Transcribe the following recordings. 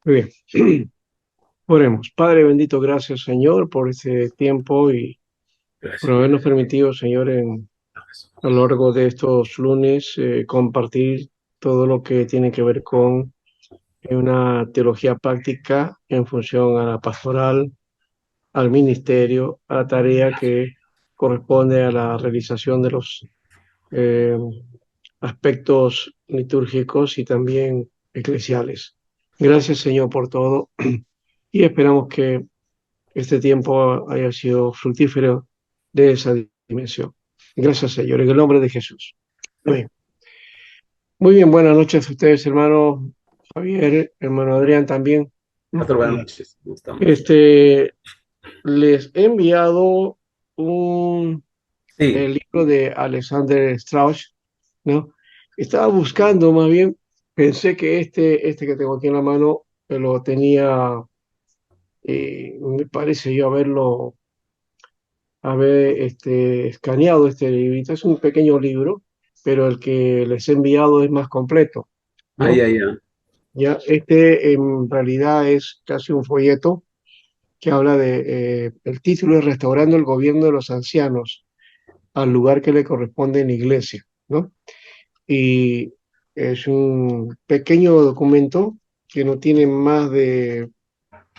Muy bien. Oremos. Padre bendito, gracias, Señor, por este tiempo y por Gracias. habernos permitido, Señor, a lo largo de estos lunes compartir todo lo que tiene que ver con una teología práctica en función a la pastoral, al ministerio, a la tarea que corresponde a la realización de los eh, aspectos litúrgicos y también eclesiales. Gracias, Señor, por todo y esperamos que este tiempo haya sido fructífero de esa dimensión. Gracias, Señor, en el nombre de Jesús. Amén. Muy bien, buenas noches a ustedes, hermano Javier, hermano Adrián también. Pastor, buenas noches. ¿Cómo estamos? Este, les he enviado un, Sí, el libro de Alexander Strauss, ¿no? Estaba buscando, más bien, pensé que este que tengo aquí en la mano, lo tenía, me parece yo haber escaneado este librito. Es un pequeño libro, pero el que les he enviado es más completo, ahí, ¿no? ahí, ya. Ya este en realidad es casi un folleto que habla el título es Restaurando el gobierno de los ancianos al lugar que le corresponde en la iglesia, ¿no? Y es un pequeño documento que no tiene más de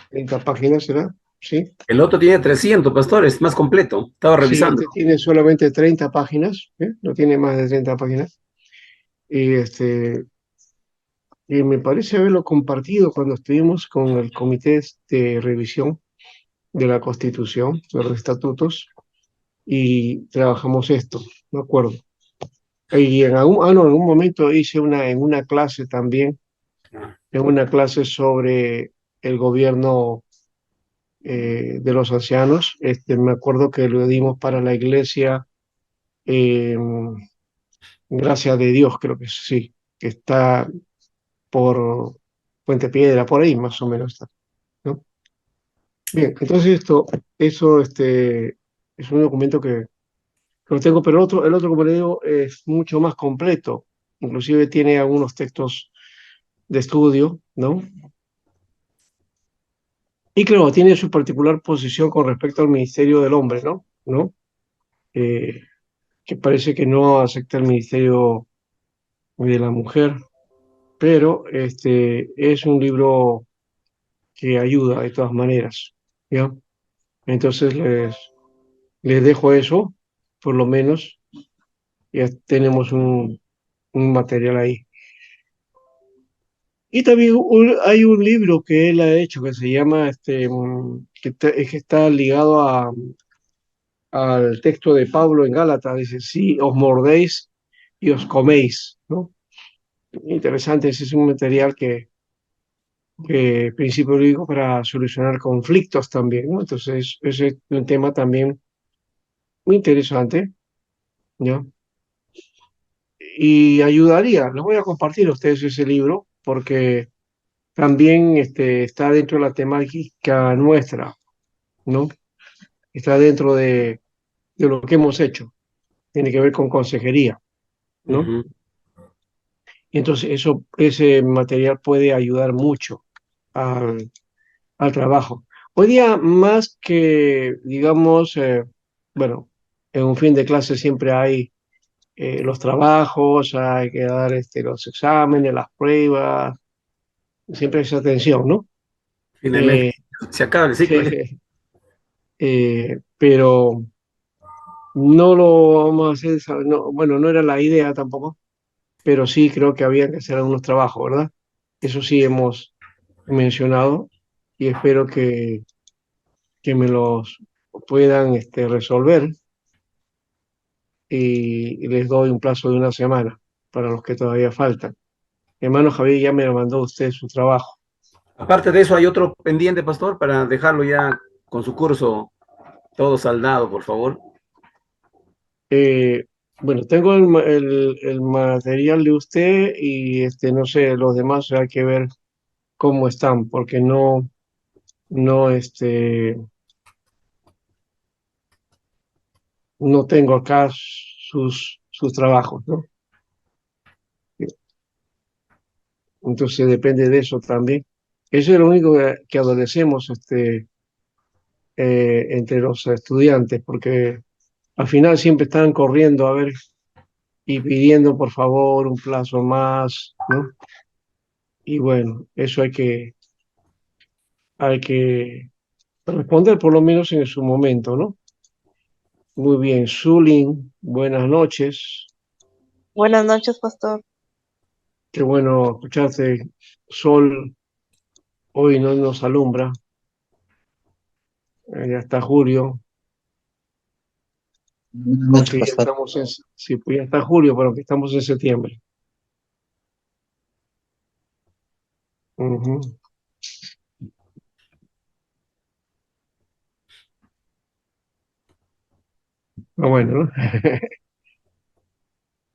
30 páginas, ¿será? ¿Sí? El otro tiene 300, pastor, es más completo. Estaba Sí, revisando. este tiene solamente 30 páginas, ¿eh? No tiene más de 30 páginas. Y me parece haberlo compartido cuando estuvimos con el comité de revisión de la Constitución, de los estatutos, y trabajamos esto, me acuerdo. Y no, en algún momento hice en una clase también, Ah, en una clase sobre el gobierno de los ancianos. Me acuerdo que lo dimos para la iglesia, eh, Gracia de Dios, creo que sí, que está por Puente Piedra, por ahí más o menos está, ¿no? Bien, entonces eso es un documento que lo tengo, pero el otro, como le digo, es mucho más completo. Inclusive tiene algunos textos de estudio, ¿no? Y claro, tiene su particular posición con respecto al ministerio del hombre, ¿no? ¿No? Eh, que parece que no acepta el ministerio de la mujer, pero es un libro que ayuda de todas maneras, ¿ya? Entonces les dejo eso, por lo menos ya tenemos un material ahí. Y también hay un libro que él ha hecho que se llama, que está ligado al texto de Pablo en Gálatas, dice, sí, os mordéis y os coméis, ¿no? Interesante, ese es un material que principio bíblico para solucionar conflictos también, ¿no? Entonces, ese es un tema también muy interesante, ¿no? Y ayudaría, les voy a compartir a ustedes ese libro porque también está dentro de la temática nuestra, ¿no? Está dentro de lo que hemos hecho, tiene que ver con consejería, ¿no? ujú. Y entonces ese material puede ayudar mucho al, al trabajo. Hoy día, más que, digamos, bueno, en un fin de clase siempre hay los trabajos, hay que dar los exámenes, las pruebas, siempre esa atención, ¿no? Fin de mes, Eh, se acaba el ciclo. pero no lo vamos a hacer, no, bueno, no era la idea tampoco, pero sí creo que había que hacer algunos trabajos, ¿verdad? Eso sí hemos mencionado y espero que me los puedan resolver y les doy un plazo de una semana para los que todavía faltan. Hermano Javier ya me lo mandó usted su trabajo. Aparte de eso, hay otro pendiente, pastor, para dejarlo ya con su curso todo saldado, por favor. Bueno, tengo el material de usted y no sé, los demás hay que ver cómo están, porque no, no tengo acá sus trabajos, ¿no? Entonces depende de eso también. Eso es lo único que adolecemos entre los estudiantes, porque al final siempre están corriendo a ver y pidiendo por favor un plazo más, ¿no? Y bueno, eso hay que responder por lo menos en su momento, ¿no? Muy bien, Zulin, buenas noches. Buenas noches, pastor. Qué bueno escucharte. Sol hoy no nos alumbra. Ya está Julio, Buenas noches, aunque ya pastor. estamos en, sí, pues ya está Julio, pero que estamos en septiembre. Ujú. Ah, bueno, ¿no?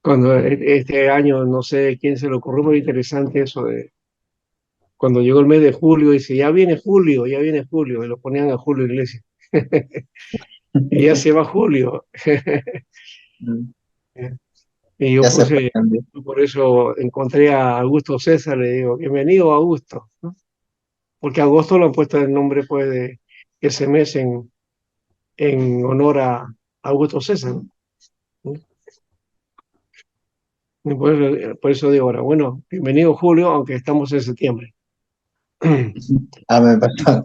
Cuando este año, no sé quién se le ocurrió, muy interesante eso de cuando llegó el mes de julio, dice, ya viene Julio, y lo ponían a Julio Iglesias. Y ya se va Julio. Y yo Ya se puse, aprendió. por eso encontré a Augusto César, le digo, bienvenido Augusto, ¿no? Porque Agosto lo han puesto el nombre pues de ese mes en honor a Augusto César, ¿no? Y por eso digo ahora, bueno, bienvenido Julio, aunque estamos en septiembre. Amén, pastor.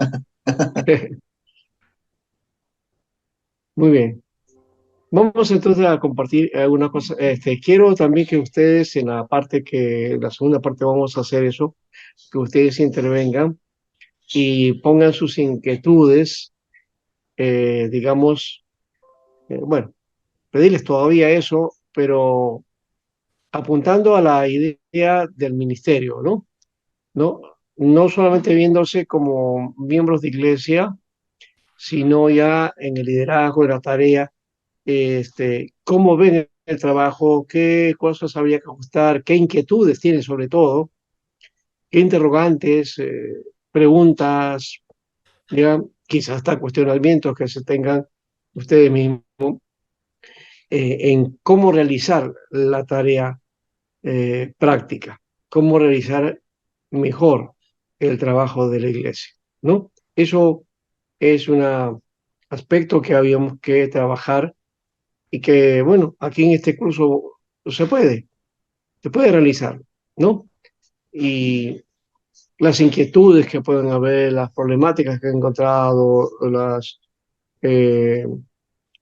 Muy bien. Vamos entonces a compartir alguna cosa. Quiero también que ustedes en la segunda parte vamos a hacer eso, que ustedes intervengan y pongan sus inquietudes, digamos, bueno, pedirles todavía eso, pero apuntando a la idea del ministerio, ¿no? ¿No? No solamente viéndose como miembros de iglesia, sino ya en el liderazgo de la tarea, cómo ven el trabajo, qué cosas habría que ajustar, qué inquietudes tienen sobre todo, qué interrogantes, preguntas, ya, quizás hasta cuestionamientos que se tengan ustedes mismos en cómo realizar la tarea práctica, cómo realizar mejor el trabajo de la iglesia, ¿no? Eso es un aspecto que habíamos que trabajar y que, bueno, aquí en este curso se puede realizar, ¿no? Y las inquietudes que pueden haber, las problemáticas que he encontrado, las eh,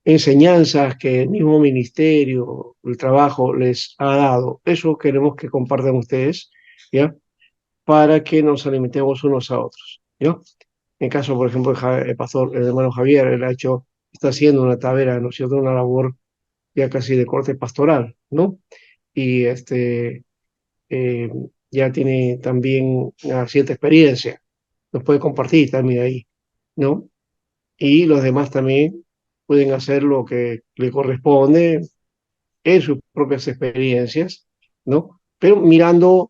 enseñanzas que el mismo ministerio, el trabajo les ha dado, eso queremos que compartan ustedes, ¿ya? Para que nos alimentemos unos a otros, ¿ya? En caso, por ejemplo, el pastor, el hermano Javier, él está haciendo una tavera, ¿no es cierto? Una labor ya casi de corte pastoral, ¿no? Y eh, ya tiene también una cierta experiencia, nos puede compartir también ahí, ¿no? Y los demás también pueden hacer lo que le corresponde en sus propias experiencias, ¿no? Pero mirando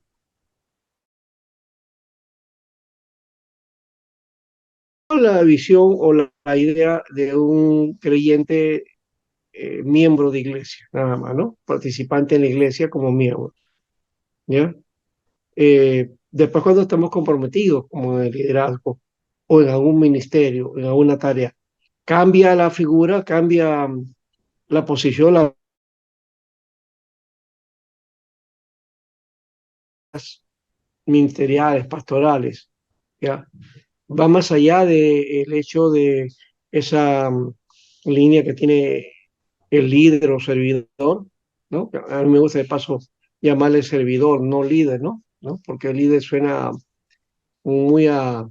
la visión o la idea de un creyente miembro de iglesia, nada más, ¿no? Participante en la iglesia como miembro, ¿ya? Después cuando estamos comprometidos como en el liderazgo o en algún ministerio, en alguna tarea, cambia la figura, cambia la posición, las ministeriales, pastorales, ¿ya? Va más allá del hecho de esa línea que tiene el líder o servidor, ¿no? A mí me gusta de paso llamarle servidor, no líder, ¿no? ¿No? Porque el líder suena muy a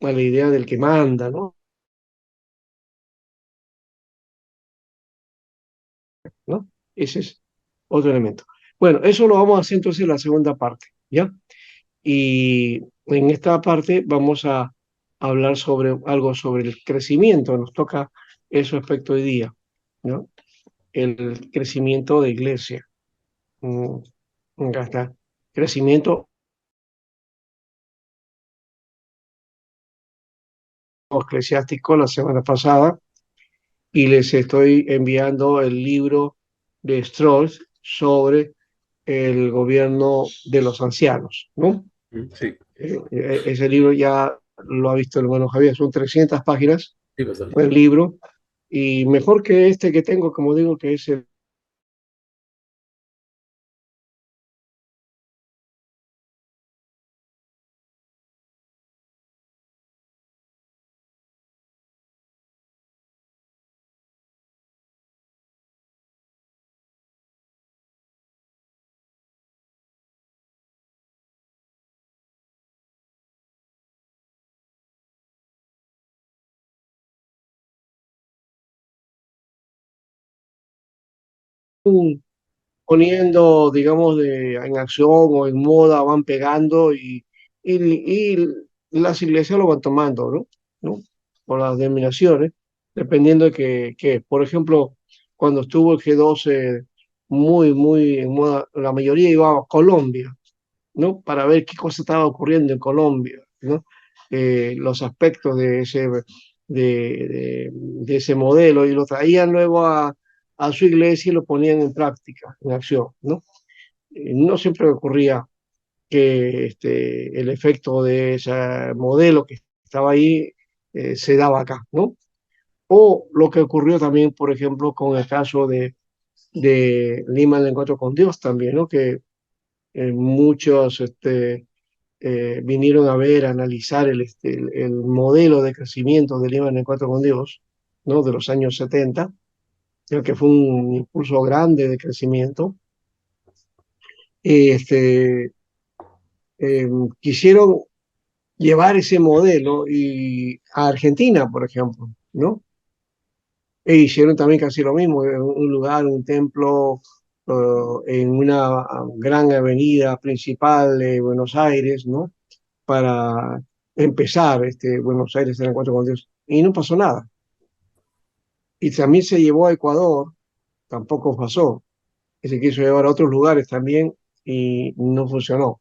la idea del que manda, ¿no? ¿No? Ese es otro elemento. Bueno, eso lo vamos a hacer entonces en la segunda parte, ¿ya? Y en esta parte vamos a hablar sobre algo sobre el crecimiento. Nos toca ese aspecto hoy día, ¿no? El crecimiento de iglesia. Mm, Acá está. Crecimiento eclesiástico la semana pasada y les estoy enviando el libro de Strauss sobre el gobierno de los ancianos, ¿no? Sí, Ese libro ya lo ha visto el hermano Javier, son 300 páginas sí, pastor. el libro, y mejor que este que tengo, como digo, que es el poniendo, digamos, en acción o en moda, van pegando y las iglesias lo van tomando, ¿no? ¿No? Por las denominaciones, dependiendo de por ejemplo, cuando estuvo el G12 muy en moda, la mayoría iba a Colombia, ¿no? Para ver qué cosa estaba ocurriendo en Colombia, ¿no? Los aspectos de ese modelo y lo traían luego a su iglesia y lo ponían en práctica, en acción, ¿no? No siempre ocurría que el efecto de ese modelo que estaba ahí se daba acá, ¿no? O lo que ocurrió también, por ejemplo, con el caso de Lima en el Encuentro con Dios también, ¿no? Que muchos vinieron a ver, a analizar el modelo de crecimiento de Lima en el Encuentro con Dios, ¿no? De los años 70, ya que fue un impulso grande de crecimiento. Y quisieron llevar ese modelo a Argentina, por ejemplo, ¿no? E hicieron también casi lo mismo, en un lugar, un templo, en una gran avenida principal de Buenos Aires, ¿no? Para empezar Buenos Aires en el encuentro con Dios. Y no pasó nada. Y también se llevó a Ecuador, tampoco pasó. Y se quiso llevar a otros lugares también y no funcionó.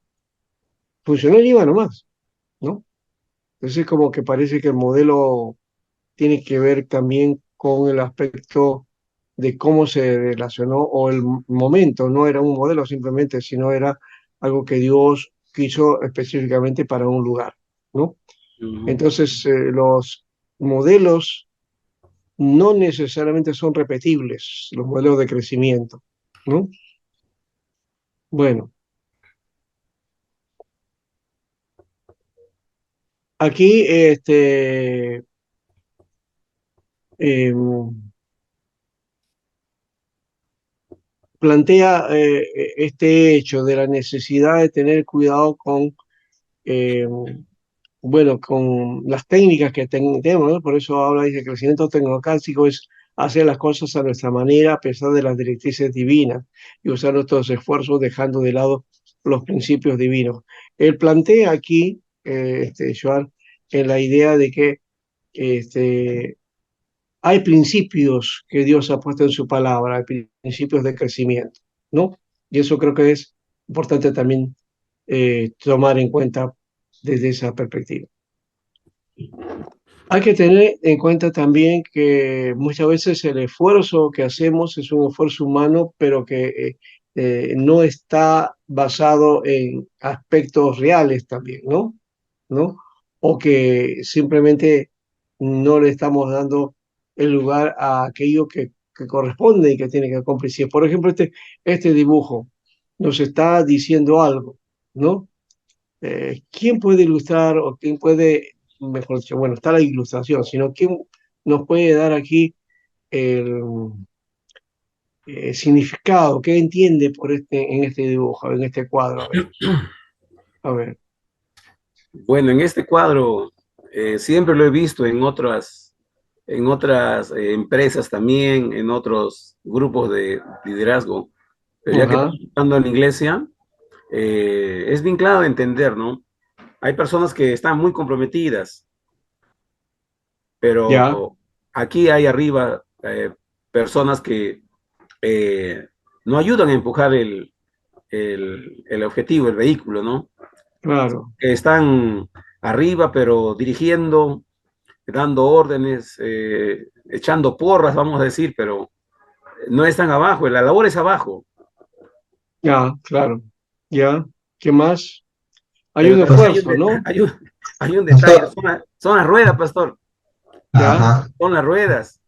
Funcionó en Lima nomás, ¿no? Entonces como que parece que el modelo tiene que ver también con el aspecto de cómo se relacionó o el momento, no era un modelo simplemente, sino era algo que Dios quiso específicamente para un lugar, ¿no? Ujú. Entonces, los modelos no necesariamente son repetibles, los modelos de crecimiento, ¿no? Bueno, aquí em, plantea este hecho de la necesidad de tener cuidado eh, bueno, con las técnicas que tenemos, ¿no? Por eso habla de crecimiento tecnocrático es hacer las cosas a nuestra manera a pesar de las directrices divinas y usar nuestros esfuerzos dejando de lado los principios divinos. Él plantea aquí, Joan, en la idea de que este, hay principios que Dios ha puesto en su palabra, hay principios de crecimiento, ¿no? Y eso creo que es importante también tomar en cuenta desde esa perspectiva. Hay que tener en cuenta también que muchas veces el esfuerzo que hacemos es un esfuerzo humano, pero que no está basado en aspectos reales también, ¿no? ¿No? O que simplemente no le estamos dando el lugar a aquello que corresponde y que tiene que cumplir. Si, por ejemplo, este dibujo nos está diciendo algo, ¿no? ¿Quién puede ilustrar o quién puede, mejor dicho, bueno, está la ilustración, sino quién nos puede dar aquí el significado, qué entiende en este dibujo, en este cuadro? A ver, Bueno, en este cuadro siempre lo he visto en otras empresas también, en otros grupos de liderazgo, pero ya que ajá, estamos hablando en la iglesia, es bien claro de entender, ¿no? Hay personas que están muy comprometidas, ya, pero aquí hay arriba personas que eh, no ayudan a empujar el objetivo, el vehículo, ¿no? claro, Que están arriba, pero dirigiendo, dando órdenes, echando porras, vamos a decir, pero no están abajo, la labor es abajo. ya, claro, ya, ¿qué más? Hay Pero un también esfuerzo, ¿no? hay un detalle, Pastor, son las ruedas, pastor, Ya, ajá. son las ruedas,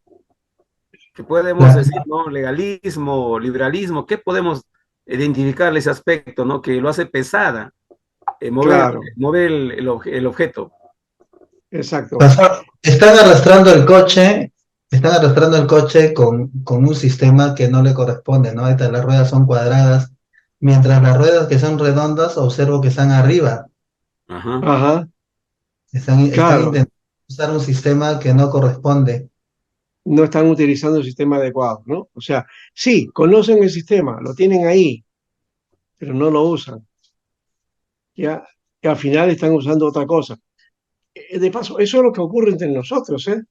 que podemos La- decir, ¿no? Legalismo, liberalismo, ¿qué podemos identificarle ese aspecto, ¿no? Que lo hace pesada, claro, mover el objeto. exacto. Pastor, están arrastrando el coche con un sistema que no le corresponde, ¿no? Ahorita las ruedas son cuadradas, mientras las ruedas que son redondas observo que están arriba. Ajá. Ajá, Están claro. intentando usar un sistema que no corresponde. No están utilizando el sistema adecuado, ¿no? O sea, sí, conocen el sistema, lo tienen ahí, pero no lo usan. Ya, y al final están usando otra cosa. De paso, eso es lo que ocurre entre nosotros, ¿eh?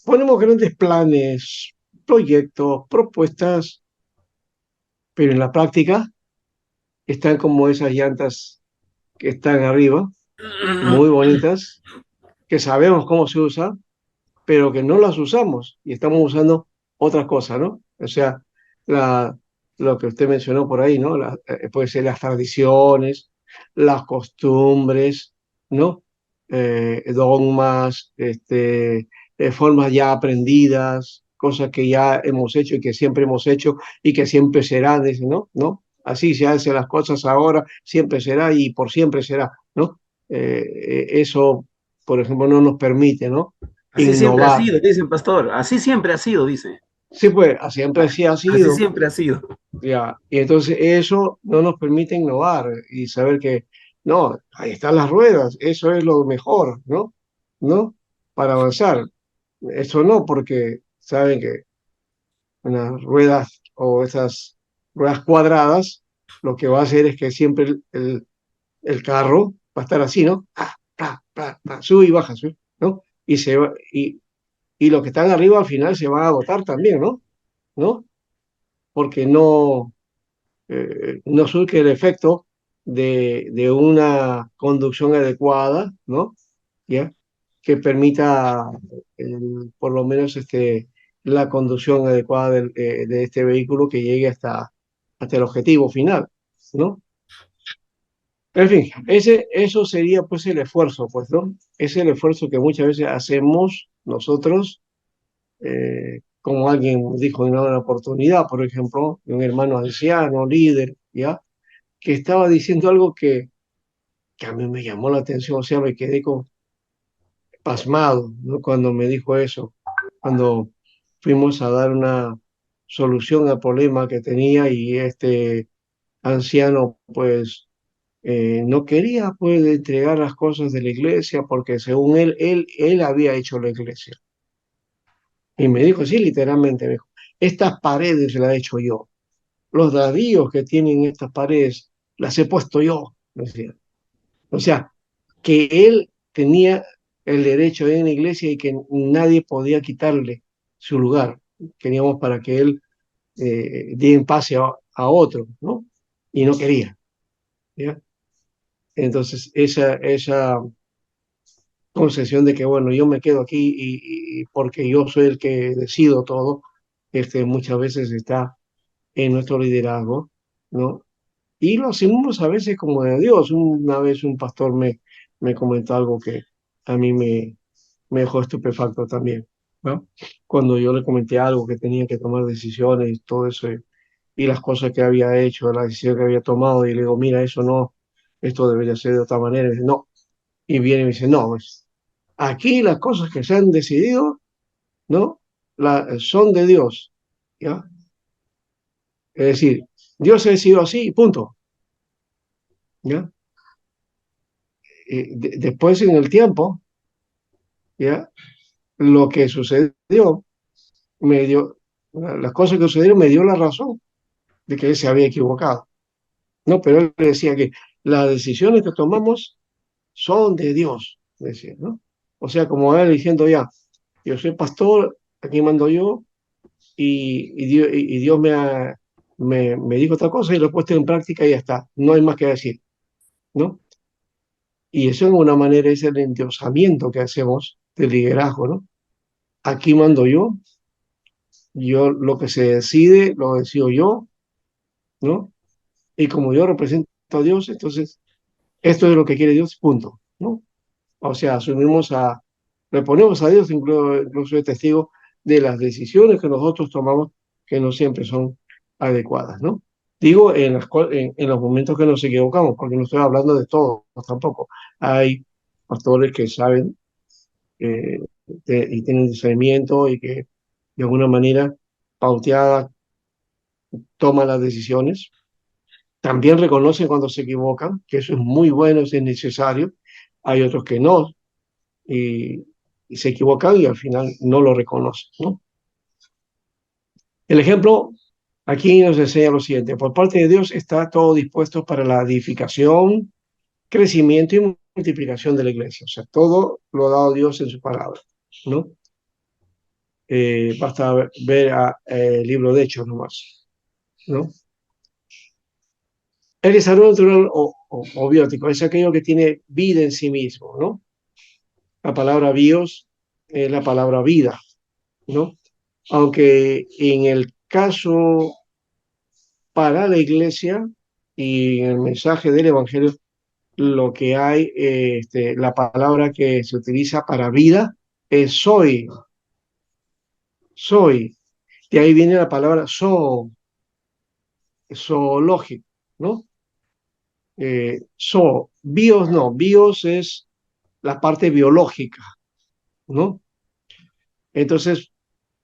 Ponemos grandes planes, proyectos, propuestas, pero en la práctica están como esas llantas que están arriba, muy bonitas, que sabemos cómo se usan, pero que no las usamos y estamos usando otras cosas, ¿no? O sea, la, lo que usted mencionó por ahí, ¿no? Puede ser las tradiciones, las costumbres, ¿no? Dogmas, formas ya aprendidas, cosas que ya hemos hecho y que siempre hemos hecho y que siempre serán, dice, ¿no? ¿No? Así se hacen las cosas ahora, siempre será y por siempre será, ¿no? Eso, por ejemplo, no nos permite, ¿no? Así siempre ha Innovar. sido, dicen, pastor, así siempre ha sido, dice. Sí, pues, siempre así ha Así sido, siempre ha sido. ya. Y entonces eso no nos permite innovar y saber que, no, ahí están las ruedas, eso es lo mejor, ¿no? ¿No? Para avanzar. Eso no, porque saben que unas ruedas o esas ruedas cuadradas, lo que va a hacer es que siempre el carro va a estar así, ¿no? Sube y baja, sube, ¿no? Y los que están arriba al final se van a agotar también, ¿no? ¿No? Porque no surge el efecto de una conducción adecuada, ¿no? ¿Ya? Que permita por lo menos la conducción adecuada de este vehículo que llegue hasta el objetivo final, ¿no? En fin, eso sería pues el esfuerzo, pues, ¿no? Es el esfuerzo que muchas veces hacemos nosotros, como alguien dijo en una oportunidad, por ejemplo, un hermano anciano, líder, ¿ya? Que estaba diciendo algo que a mí me llamó la atención, o sea, me quedé pasmado, ¿no? Cuando me dijo eso, cuando fuimos a dar una solución al problema que tenía y este anciano, pues, no quería, pues, entregar las cosas de la iglesia porque según él había hecho la iglesia. Y me dijo, sí, literalmente, me dijo, estas paredes las he hecho yo, los ladrillos que tienen estas paredes las he puesto yo, decía. O sea, que él tenía el derecho de ir a la iglesia y que nadie podía quitarle su lugar. Queríamos para que él diera en pase a otro, ¿no? Y no quería, ¿ya? Entonces, esa concesión de que, bueno, yo me quedo aquí y porque yo soy el que decido todo, muchas veces está en nuestro liderazgo, ¿no? Y lo hacemos a veces como de Dios. Una vez un pastor me comentó algo que a mí me dejó estupefacto también, ¿no? Cuando yo le comenté algo que tenía que tomar decisiones y todo eso, y las cosas que había hecho, la decisión que había tomado, y le digo, mira, eso no, esto debería ser de otra manera. Y dice, no. Y viene y me dice, no, pues, aquí las cosas que se han decidido, ¿no? Son de Dios, ¿ya? Es decir, Dios ha decidido así y punto, ¿ya? Después en el tiempo, ¿ya? Lo que sucedió, me dio, las cosas que sucedieron me dio la razón de que él se había equivocado, ¿no? Pero él decía que las decisiones que tomamos son de Dios, decía, ¿no? O sea, como él diciendo ya, yo soy pastor, aquí mando yo, y Dios me dijo otra cosa y lo he puesto en práctica y ya está, no hay más que decir, ¿no? Y eso en una manera es el endiosamiento que hacemos del liderazgo, ¿no? Aquí mando yo lo que se decide lo decido yo, ¿no? Y como yo represento a Dios, entonces Esto es lo que quiere Dios, punto, ¿no? O sea, le ponemos a Dios incluso de testigo de las decisiones que nosotros tomamos que no siempre son adecuadas, ¿no? Digo en los momentos que nos equivocamos, porque no estoy hablando de todos tampoco. Hay pastores que saben y tienen discernimiento y que de alguna manera pauteada toman las decisiones. También reconocen cuando se equivocan, que eso es muy bueno, eso es necesario. Hay otros que no, y, y se equivocan y al final no lo reconocen, ¿no? El ejemplo aquí nos enseña lo siguiente: por parte de Dios está todo dispuesto para la edificación, crecimiento y multiplicación de la iglesia. O sea, todo lo ha dado Dios en su palabra, ¿no? Basta ver el libro de Hechos nomás, ¿no? El desarrollo natural o biótico es aquello que tiene vida en sí mismo, ¿no? La palabra bios es la palabra vida, ¿no? Aunque en el caso para la iglesia y en el mensaje del Evangelio, lo que hay, la palabra que se utiliza para vida es soy. De ahí viene la palabra zoológico, ¿no? Bios no, bios es la parte biológica, ¿no? Entonces,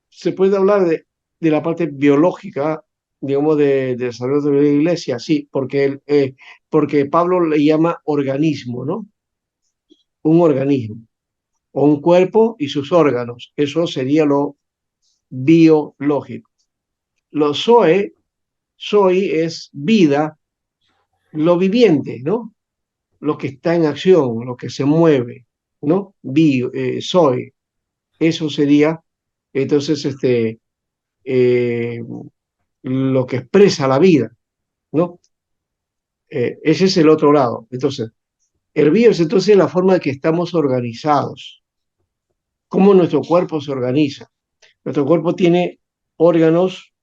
se puede hablar de la parte biológica, digamos, de desarrollo de la iglesia, sí, porque Pablo le llama organismo, ¿no? Un organismo, o un cuerpo y sus órganos. Eso sería lo biológico. Lo soy es vida, lo viviente, ¿no? Lo que está en acción, lo que se mueve, ¿no? Soy. Eso sería, entonces, eh, lo que expresa la vida, ¿no? Ese es el otro lado. Entonces, el bio es entonces la forma en que estamos organizados, cómo nuestro cuerpo se organiza. Nuestro cuerpo tiene órganos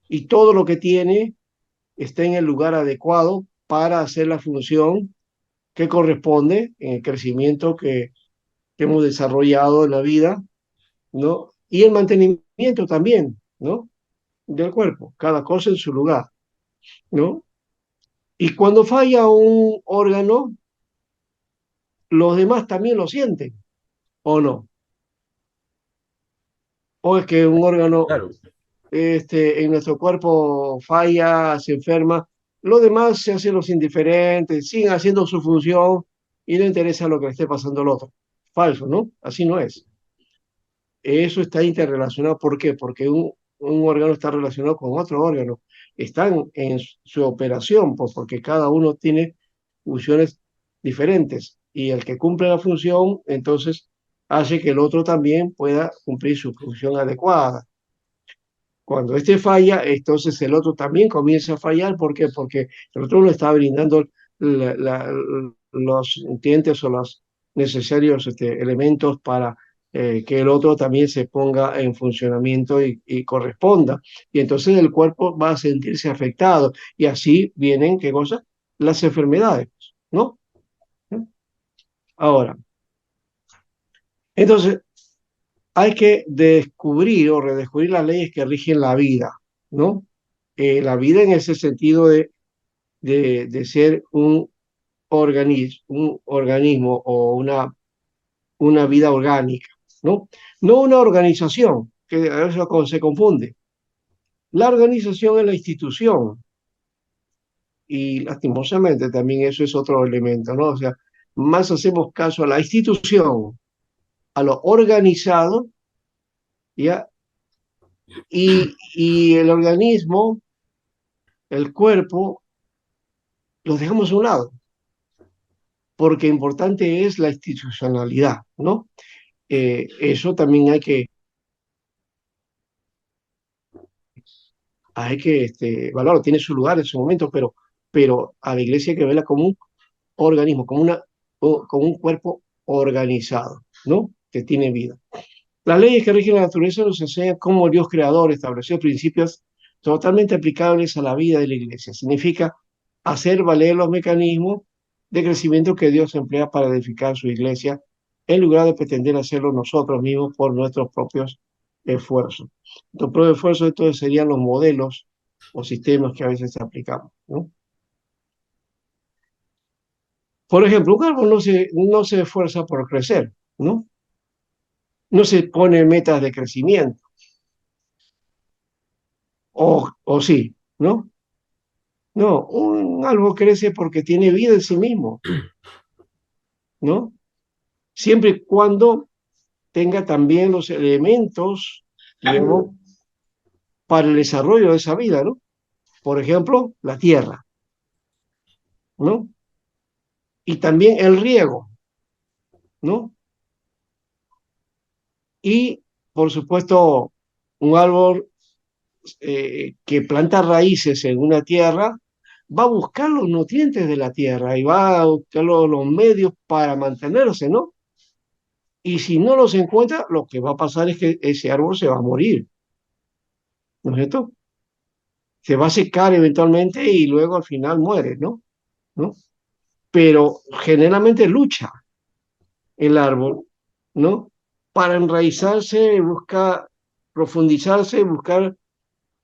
y todo lo que tiene está en el lugar adecuado para hacer la función que corresponde en el crecimiento que hemos desarrollado en la vida, ¿no? Y el mantenimiento también, ¿no? Del cuerpo, cada cosa en su lugar, ¿no? Y cuando falla un órgano, los demás también lo sienten, ¿o no? O es que un órgano Claro. en nuestro cuerpo falla, se enferma, los demás se hacen los indiferentes, siguen haciendo su función y no interesa lo que le esté pasando al otro. Falso, ¿no? Así no es. Eso está interrelacionado. ¿Por qué? Porque un órgano está relacionado con otro órgano. Están en su operación, pues porque cada uno tiene funciones diferentes y el que cumple la función, entonces hace que el otro también pueda cumplir su función adecuada. Cuando este falla, entonces el otro también comienza a fallar. ¿Por qué? Porque el otro no está brindando la- la- los nutrientes o los necesarios elementos para que el otro también se ponga en funcionamiento y corresponda. Y entonces el cuerpo va a sentirse afectado. Y así vienen, ¿qué cosa? Las enfermedades, ¿no? Ahora, entonces hay que descubrir o redescubrir las leyes que rigen la vida, ¿no? La vida en ese sentido de ser un organismo o una vida orgánica, ¿no? No una organización, que a veces se confunde. La organización es la institución y lastimosamente también eso es otro elemento, ¿no? O sea, más hacemos caso a la institución, a lo organizado, ¿ya? Y el organismo, el cuerpo, los dejamos a un lado, porque importante es la institucionalidad, ¿no? Eso también hay que valorarlo, tiene su lugar en su momento, pero a la iglesia hay que verla como un organismo, como un cuerpo organizado, ¿no? Que tiene vida. Las leyes que rigen la naturaleza nos enseñan cómo el Dios creador estableció principios totalmente aplicables a la vida de la iglesia. Significa hacer valer los mecanismos de crecimiento que Dios emplea para edificar su iglesia, en lugar de pretender hacerlo nosotros mismos por nuestros propios esfuerzos. Nuestros propios esfuerzos, entonces, serían los modelos o sistemas que a veces aplicamos, ¿no? Por ejemplo, un árbol no se esfuerza por crecer, ¿no? No se pone metas de crecimiento, o sí, ¿no? No, un árbol crece porque tiene vida en sí mismo, ¿no? Siempre y cuando tenga también los elementos, digamos, para el desarrollo de esa vida, ¿no? Por ejemplo, la tierra, ¿no? Y también el riego, ¿no? Y, por supuesto, un árbol que planta raíces en una tierra va a buscar los nutrientes de la tierra y va a buscar los medios para mantenerse, ¿no? Y si no los encuentra, lo que va a pasar es que ese árbol se va a morir, ¿no es cierto? Se va a secar eventualmente y luego al final muere, ¿no? ¿No? Pero generalmente lucha el árbol, ¿no? Para enraizarse, buscar profundizarse, buscar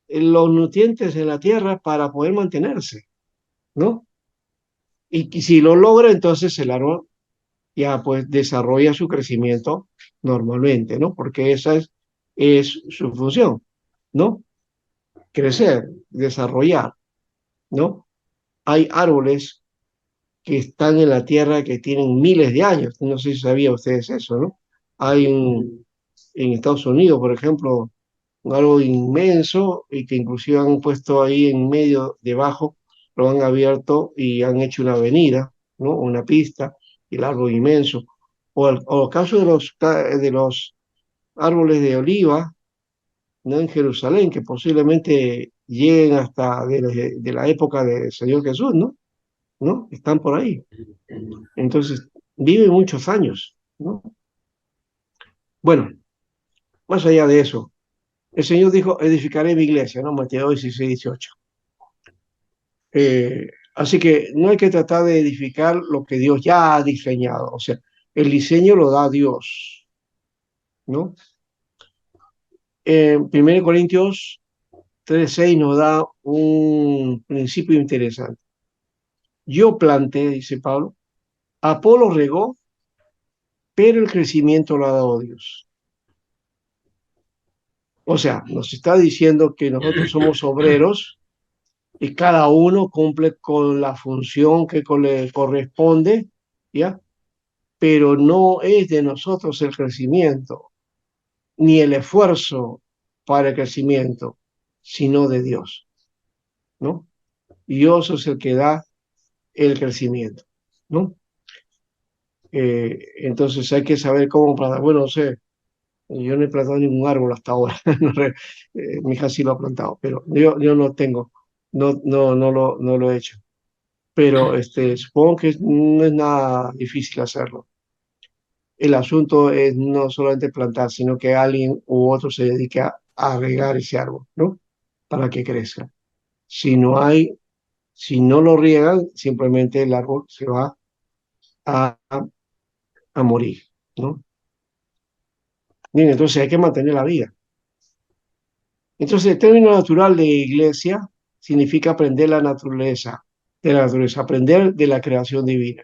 los nutrientes de la tierra para poder mantenerse, ¿no? Y si lo logra, entonces el árbol ya pues desarrolla su crecimiento normalmente, ¿no? Porque esa es su función, ¿no? Crecer, desarrollar, ¿no? Hay árboles que están en la tierra que tienen miles de años. No sé si sabían ustedes eso, ¿no? Hay en Estados Unidos, por ejemplo, un árbol inmenso y que inclusive han puesto ahí en medio, debajo, lo han abierto y han hecho una avenida, ¿no? Una pista, y el árbol inmenso. O el caso de los árboles de oliva, ¿no? En Jerusalén, que posiblemente lleguen hasta de la época del Señor Jesús, ¿no? ¿No? Están por ahí. Entonces, vive muchos años, ¿no? Bueno, más allá de eso, el Señor dijo, edificaré mi iglesia, ¿no? Mateo 16, 18. Así que no hay que tratar de edificar lo que Dios ya ha diseñado, o sea, el diseño lo da Dios, ¿no? 1 Corintios 3:6 nos da un principio interesante. Yo planté, dice Pablo, Apolo regó, pero el crecimiento lo ha dado Dios. O sea, nos está diciendo que nosotros somos obreros y cada uno cumple con la función que le corresponde, ¿ya? Pero no es de nosotros el crecimiento, ni el esfuerzo para el crecimiento, sino de Dios, ¿no? Dios es el que da el crecimiento, ¿no? Entonces hay que saber cómo plantar. Bueno, no sé, yo no he plantado ningún árbol hasta ahora. Mi hija sí lo ha plantado, pero yo no tengo, no lo he hecho. Pero supongo que no es nada difícil hacerlo. El asunto es no solamente plantar, sino que alguien u otro se dedique a regar ese árbol, ¿no? Para que crezca. Si no lo riegan, simplemente el árbol se va a, a morir, ¿no? Bien, entonces hay que mantener la vida. Entonces, el término natural de iglesia significa aprender de la naturaleza, aprender de la creación divina.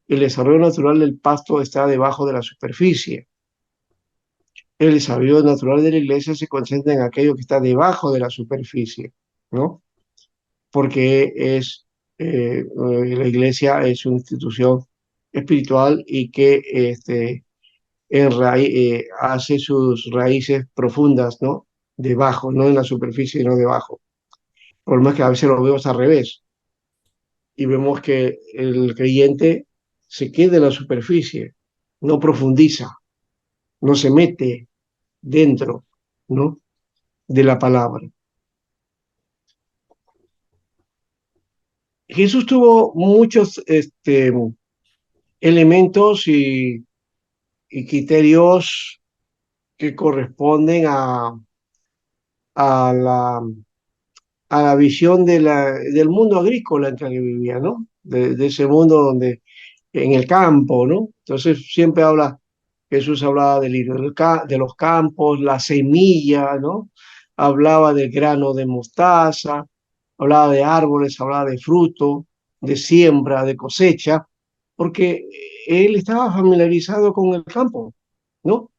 El desarrollo natural del pasto está debajo de la superficie. El desarrollo natural de la iglesia se concentra en aquello que está debajo de la superficie, ¿no? Porque la iglesia es una institución espiritual y que hace sus raíces profundas, ¿no? Debajo, no en la superficie, sino debajo. El problema es que a veces lo vemos al revés y vemos que el creyente se queda en la superficie, no profundiza, no se mete dentro, ¿no? De la palabra. Jesús tuvo muchos elementos y criterios que corresponden a la, a la visión del mundo agrícola en que vivía, ¿no? de ese mundo donde, en el campo, ¿no? Entonces siempre Jesús hablaba de los campos, la semilla, ¿no? Hablaba del grano de mostaza, hablaba de árboles, hablaba de fruto, de siembra, de cosecha, porque él estaba familiarizado con el campo, ¿no?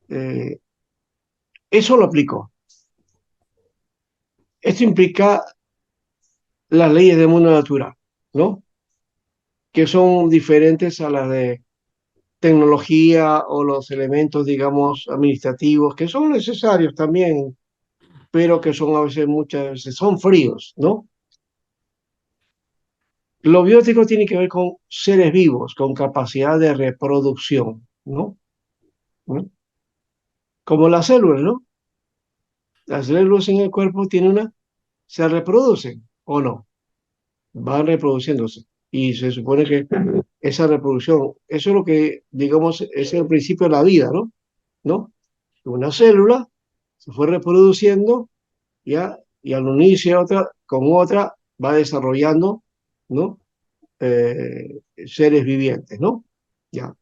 Eh, Eso lo aplicó. Esto implica las leyes del mundo natural, ¿no? Que son diferentes a las de tecnología o los elementos, digamos, administrativos, que son necesarios también, pero que son a veces, muchas veces, son fríos, ¿no? Lo biótico tiene que ver con seres vivos, con capacidad de reproducción, ¿no? ¿No? Como las células, ¿no? Las células en el cuerpo se reproducen, ¿o no? Van reproduciéndose. Y se supone que esa reproducción, eso es lo que, digamos, es el principio de la vida, ¿no? ¿No? Una célula se fue reproduciendo, ¿ya? Y al unirse otra con otra, va desarrollando, ¿no? Seres vivientes, ¿no? ¿Ya?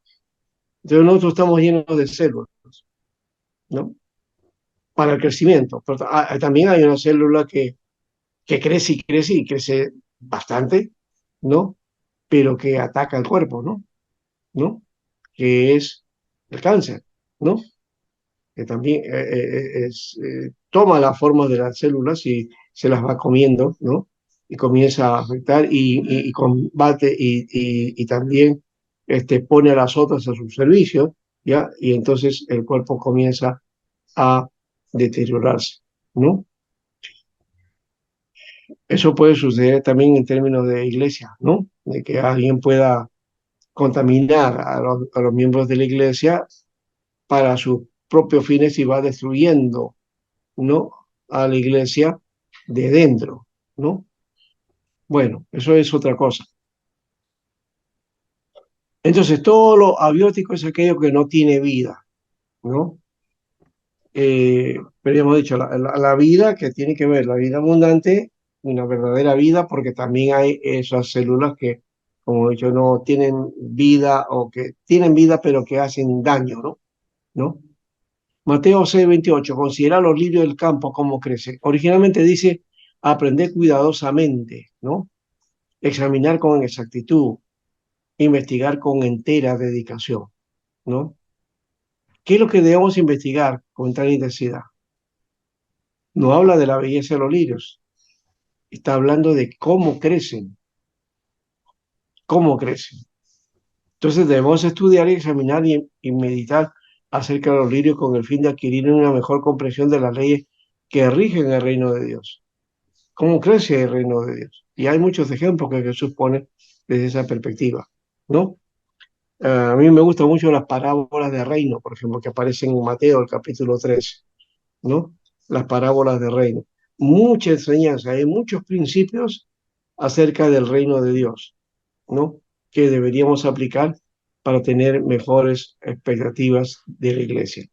Entonces nosotros estamos llenos de células, ¿no? Para el crecimiento. Pero también hay una célula que crece y crece y crece bastante, ¿no? Pero que ataca el cuerpo, ¿no? ¿No? Que es el cáncer, ¿no? Que también toma la forma de las células y se las va comiendo, ¿no? Y comienza a afectar y combate y también pone a las otras a su servicio, ¿ya? Y entonces el cuerpo comienza a deteriorarse, ¿no? Eso puede suceder también en términos de iglesia, ¿no? De que alguien pueda contaminar a los miembros de la iglesia para sus propios fines y va destruyendo, ¿no? A la iglesia de dentro, ¿no? Bueno, eso es otra cosa. Entonces, todo lo abiótico es aquello que no tiene vida, ¿no? Pero ya hemos dicho, la vida que tiene que ver, la vida abundante, una verdadera vida, porque también hay esas células que, como he dicho, no tienen vida o que tienen vida pero que hacen daño, ¿no? ¿No? Mateo 6:28, considera los lirios del campo cómo crecen. Originalmente dice aprender cuidadosamente, ¿no? Examinar con exactitud, investigar con entera dedicación, ¿no? ¿Qué es lo que debemos investigar con tal intensidad? No habla de la belleza de los lirios, está hablando de cómo crecen, cómo crecen. Entonces debemos estudiar y examinar y meditar acerca de los lirios con el fin de adquirir una mejor comprensión de las leyes que rigen el reino de Dios. ¿Cómo crece el reino de Dios? Y hay muchos ejemplos que Jesús pone desde esa perspectiva, ¿no? A mí me gustan mucho las parábolas de reino, por ejemplo, que aparecen en Mateo, el capítulo 3, ¿no? Las parábolas de reino. Mucha enseñanza, hay muchos principios acerca del reino de Dios, ¿no? Que deberíamos aplicar para tener mejores expectativas de la iglesia.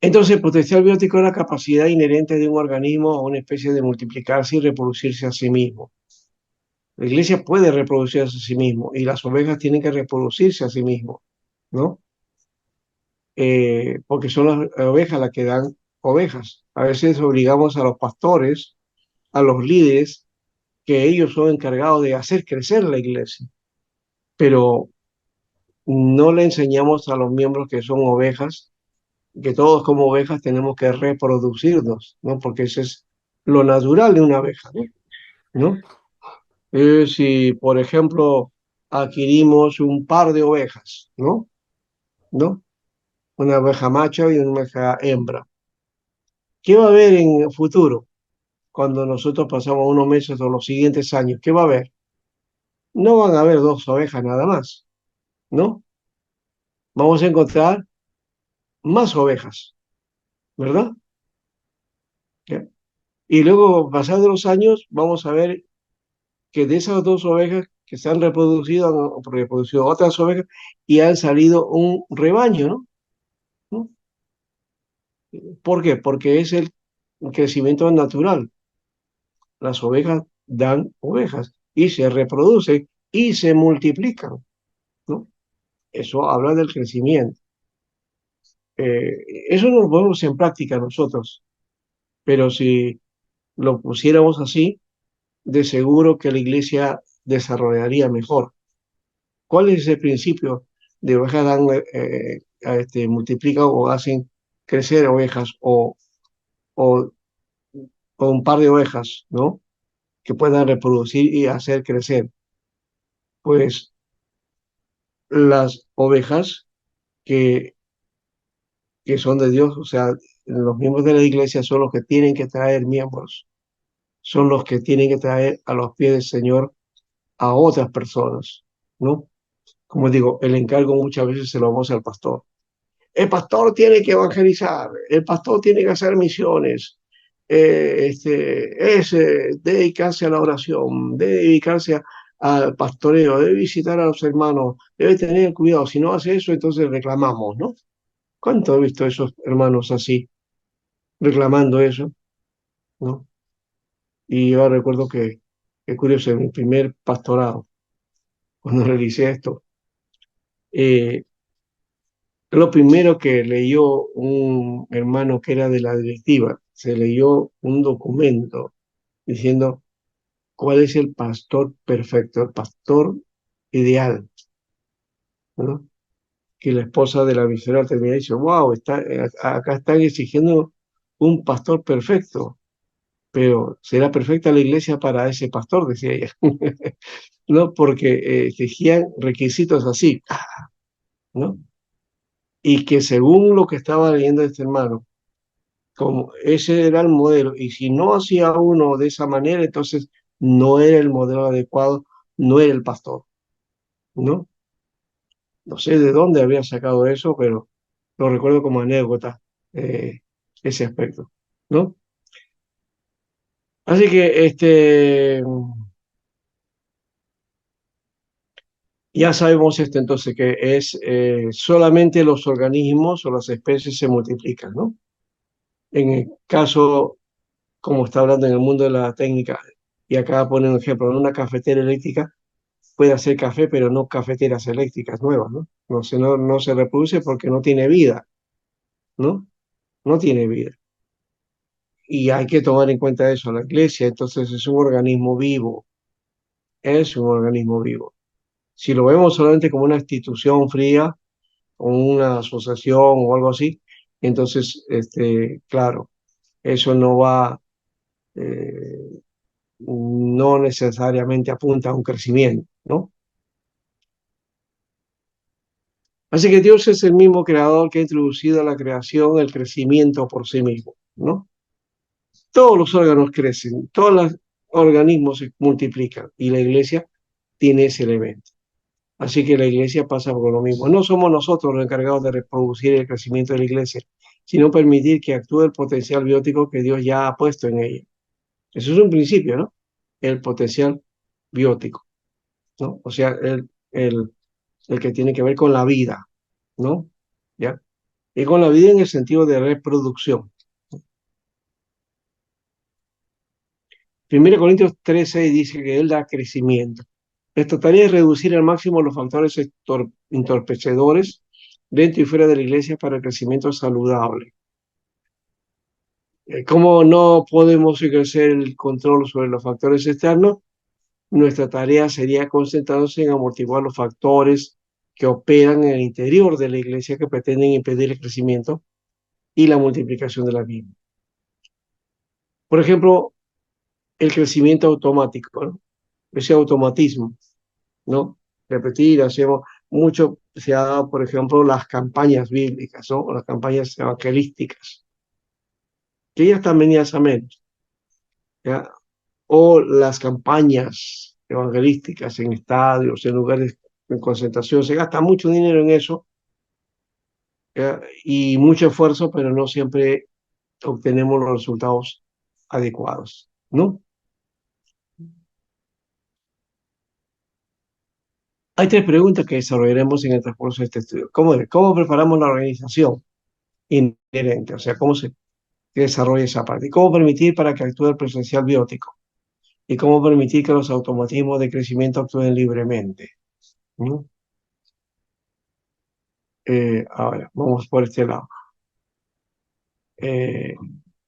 Entonces, el potencial biótico es la capacidad inherente de un organismo o una especie de multiplicarse y reproducirse a sí mismo. La iglesia puede reproducirse a sí mismo y las ovejas tienen que reproducirse a sí mismo, ¿no? Porque son las ovejas las que dan ovejas. A veces obligamos a los pastores, a los líderes, que ellos son encargados de hacer crecer la iglesia, pero no le enseñamos a los miembros que son ovejas, que todos como ovejas tenemos que reproducirnos, ¿no? Porque ese es lo natural de una oveja, ¿no? Si, por ejemplo, adquirimos un par de ovejas, ¿no? ¿No? Una oveja macho y una oveja hembra. ¿Qué va a haber en el futuro cuando nosotros pasamos unos meses o los siguientes años? ¿Qué va a haber? No van a haber dos ovejas nada más, ¿no? Vamos a encontrar más ovejas, ¿verdad? ¿Ya? Y luego, pasados los años, vamos a ver que de esas dos ovejas que se han reproducido otras ovejas y han salido un rebaño, ¿no? ¿No? ¿Por qué? Porque es el crecimiento natural. Las ovejas dan ovejas y se reproducen y se multiplican, ¿no? Eso habla del crecimiento. Eso no lo ponemos en práctica nosotros, pero si lo pusiéramos así, de seguro que la iglesia desarrollaría mejor. ¿Cuál es ese principio de ovejas dan, multiplican o hacen crecer ovejas o, o un par de ovejas, ¿no? Que puedan reproducir y hacer crecer? Pues las ovejas que, que son de Dios, o sea, los miembros de la iglesia son los que tienen que traer miembros, son los que tienen que traer a los pies del Señor a otras personas, ¿no? Como digo, el encargo muchas veces se lo vamos al pastor. El pastor tiene que evangelizar, el pastor tiene que hacer misiones, dedicarse a la oración, debe dedicarse al pastoreo, debe visitar a los hermanos, debe tener cuidado. Si no hace eso, entonces reclamamos, ¿no? ¿Cuánto he visto esos hermanos así, reclamando eso, ¿no? Y yo recuerdo que, es curioso, en mi primer pastorado, cuando realicé esto, eh, lo primero que leyó un hermano que era de la directiva, se leyó un documento diciendo cuál es el pastor perfecto, el pastor ideal, ¿no? Que la esposa de la misionera termina y dice, wow, acá están exigiendo un pastor perfecto, pero ¿será perfecta la iglesia para ese pastor? Decía ella, ¿no? Porque exigían requisitos así, ¿no? Y que según lo que estaba leyendo este hermano, como ese era el modelo, y si no hacía uno de esa manera, entonces no era el modelo adecuado, no era el pastor, ¿no? No sé de dónde había sacado eso, pero lo recuerdo como anécdota, eh, ese aspecto, ¿no? Así que ya sabemos entonces que es solamente los organismos o las especies se multiplican, ¿no? En el caso, como está hablando en el mundo de la técnica, y acá pone un ejemplo, en una cafetera eléctrica puede hacer café, pero no cafeteras eléctricas nuevas, ¿no? No se reproduce porque no tiene vida, ¿no? No tiene vida. Y hay que tomar en cuenta eso. La iglesia, entonces, es un organismo vivo, es un organismo vivo. Si lo vemos solamente como una institución fría, o una asociación o algo así, entonces, claro, eso no va, eh, no necesariamente apunta a un crecimiento, ¿no? Así que Dios es el mismo creador que ha introducido a la creación el crecimiento por sí mismo, ¿no? Todos los órganos crecen, todos los organismos se multiplican y la iglesia tiene ese elemento. Así que la iglesia pasa por lo mismo. No somos nosotros los encargados de reproducir el crecimiento de la iglesia, sino permitir que actúe el potencial biótico que Dios ya ha puesto en ella. Eso es un principio, ¿no? El potencial biótico, ¿no? O sea, el que tiene que ver con la vida, ¿no? ¿Ya? Y con la vida en el sentido de reproducción. 1 Corintios 3:6 dice que Él da crecimiento. Esta tarea es reducir al máximo los factores entorpecedores dentro y fuera de la iglesia para el crecimiento saludable. ¿Cómo no podemos ejercer el control sobre los factores externos? Nuestra tarea sería concentrarnos en amortiguar los factores que operan en el interior de la iglesia que pretenden impedir el crecimiento y la multiplicación de la misma. Por ejemplo, el crecimiento automático, ¿no? Ese automatismo, ¿no? Repetir, hacemos mucho, se ha dado, por ejemplo, las campañas bíblicas, ¿no? O las campañas evangelísticas, que ya están venidas a menos, ¿ya? O las campañas evangelísticas en estadios, en lugares de concentración, se gasta mucho dinero en eso, ¿ya? Y mucho esfuerzo, pero no siempre obtenemos los resultados adecuados, ¿no? Hay tres preguntas que desarrollaremos en el transcurso de este estudio. ¿Cómo preparamos la organización inherente? O sea, ¿cómo se desarrolla esa parte? ¿Y cómo permitir para que actúe el potencial biótico? y cómo permitir que los automatismos de crecimiento actúen libremente. ¿No? Ahora, vamos por este lado. Eh,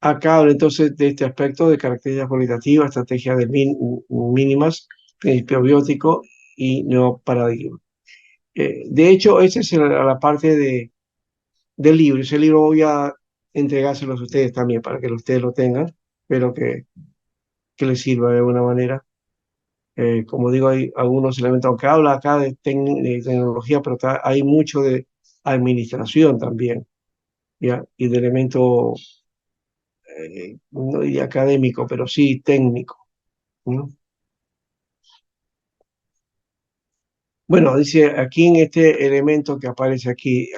Acá habla entonces de este aspecto de características cualitativas, estrategias de mínimas, principio biótico y nuevo paradigma. De hecho, esa es la parte del libro. Ese libro voy a entregárselos a ustedes también para que ustedes lo tengan. Espero que les sirva de alguna manera. Como digo, hay algunos elementos, aunque habla acá de tecnología, pero hay mucho de administración también, ¿ya? Y de elementos, no diría académico, pero sí técnico, ¿no? Bueno, dice aquí en este elemento que aparece aquí,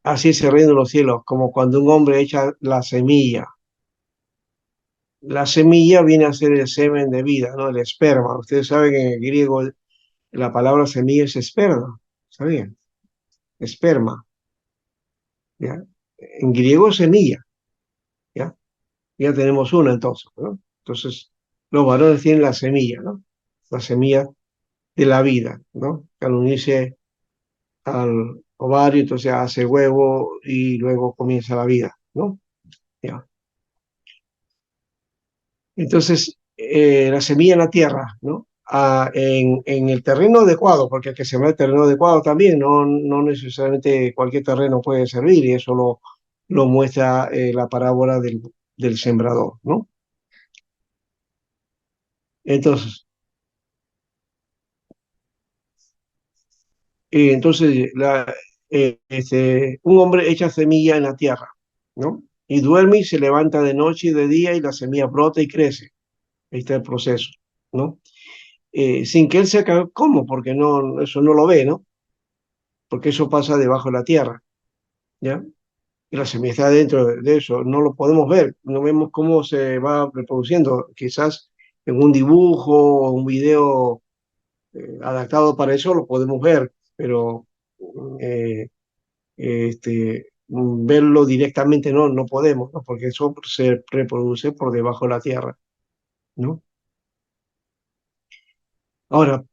así es el reino de los cielos, como cuando un hombre echa la semilla. La semilla viene a ser el semen de vida, ¿no? El esperma. Ustedes saben que en el griego la palabra semilla es esperma, ¿sabían? Esperma, ¿ya? En griego es semilla, ¿ya? Ya tenemos una entonces, ¿no? Entonces, los varones tienen la semilla, ¿no? La semilla de la vida, ¿no? Que al unirse al ovario, entonces hace huevo y luego comienza la vida, ¿no? Ya. Entonces, la semilla en la tierra, ¿no? En el terreno adecuado, porque hay que sembrar el terreno adecuado también, no necesariamente cualquier terreno puede servir, y eso lo muestra la parábola del sembrador, ¿no? Entonces, un hombre echa semilla en la tierra, ¿no? Y duerme y se levanta de noche y de día y la semilla brota y crece. Ahí está el proceso, ¿no? Sin que él sepa cómo, porque eso no lo ve, ¿no? Porque eso pasa debajo de la tierra, ¿ya? Y la semilla está dentro de eso, no lo podemos ver, no vemos cómo se va reproduciendo, quizás en un dibujo o un video adaptado para eso lo podemos ver, pero eh, verlo directamente no podemos, ¿no? Porque eso se reproduce por debajo de la tierra, ¿no? Ahora,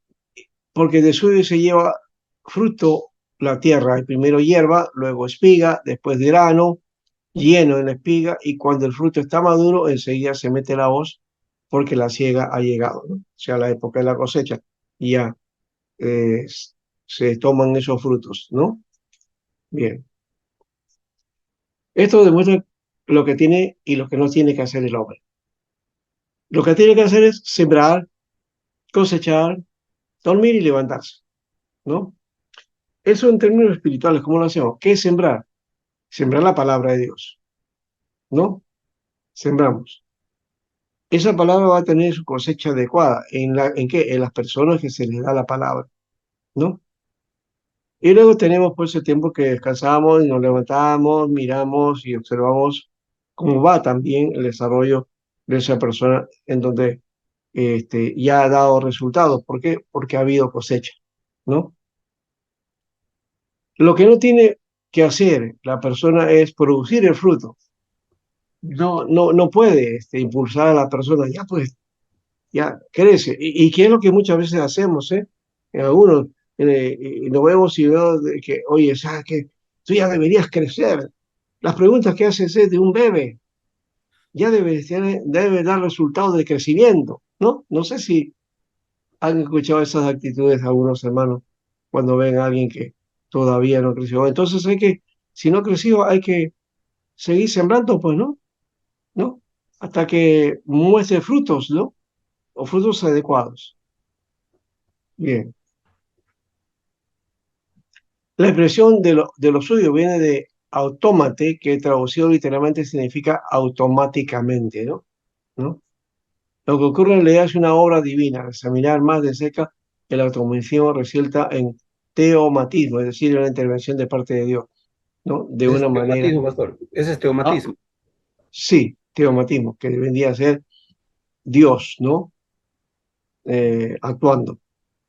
porque de suyo se lleva fruto la tierra, primero hierba, luego espiga, después grano, lleno en la espiga, y cuando el fruto está maduro, enseguida se mete la hoz, porque la siega ha llegado, ¿no? O sea, la época de la cosecha, y ya eh, se toman esos frutos, ¿no? Bien. Esto demuestra lo que tiene y lo que no tiene que hacer el hombre. Lo que tiene que hacer es sembrar, cosechar, dormir y levantarse, ¿no? Eso en términos espirituales, ¿cómo lo hacemos? ¿Qué es sembrar? Sembrar la palabra de Dios, ¿no? Sembramos. Esa palabra va a tener su cosecha adecuada. ¿En qué? En las personas que se les da la palabra, ¿no? Y luego tenemos pues ese tiempo que descansamos y nos levantamos, miramos y observamos cómo va también el desarrollo de esa persona en donde ya ha dado resultados. ¿Por qué? Porque ha habido cosecha, ¿no? Lo que no tiene que hacer la persona es producir el fruto. No puede impulsar a la persona, ya pues, ya crece. ¿Y qué es lo que muchas veces hacemos, eh? En algunos, y lo vemos y veo de que, oye, ¿sabes qué? Tú ya deberías crecer. Las preguntas que haces es de un bebé, ya debe dar resultados de crecimiento, ¿no? No sé si han escuchado esas actitudes de algunos hermanos cuando ven a alguien que todavía no creció. Entonces si no creció, hay que seguir sembrando, pues, ¿no? ¿No? Hasta que muestre frutos, ¿no? O frutos adecuados. Bien. La expresión de lo suyo viene de autómate, que traducido literalmente significa automáticamente, ¿no? ¿No? Lo que ocurre en realidad es una obra divina. Al examinar más de cerca, el automatismo resulta en teomatismo, es decir, una intervención de parte de Dios, ¿no? De Ese es una manera. teomatismo, pastor. Ese es Ah, teomatismo. sí, teomatismo, que vendría a ser Dios, ¿no? Actuando,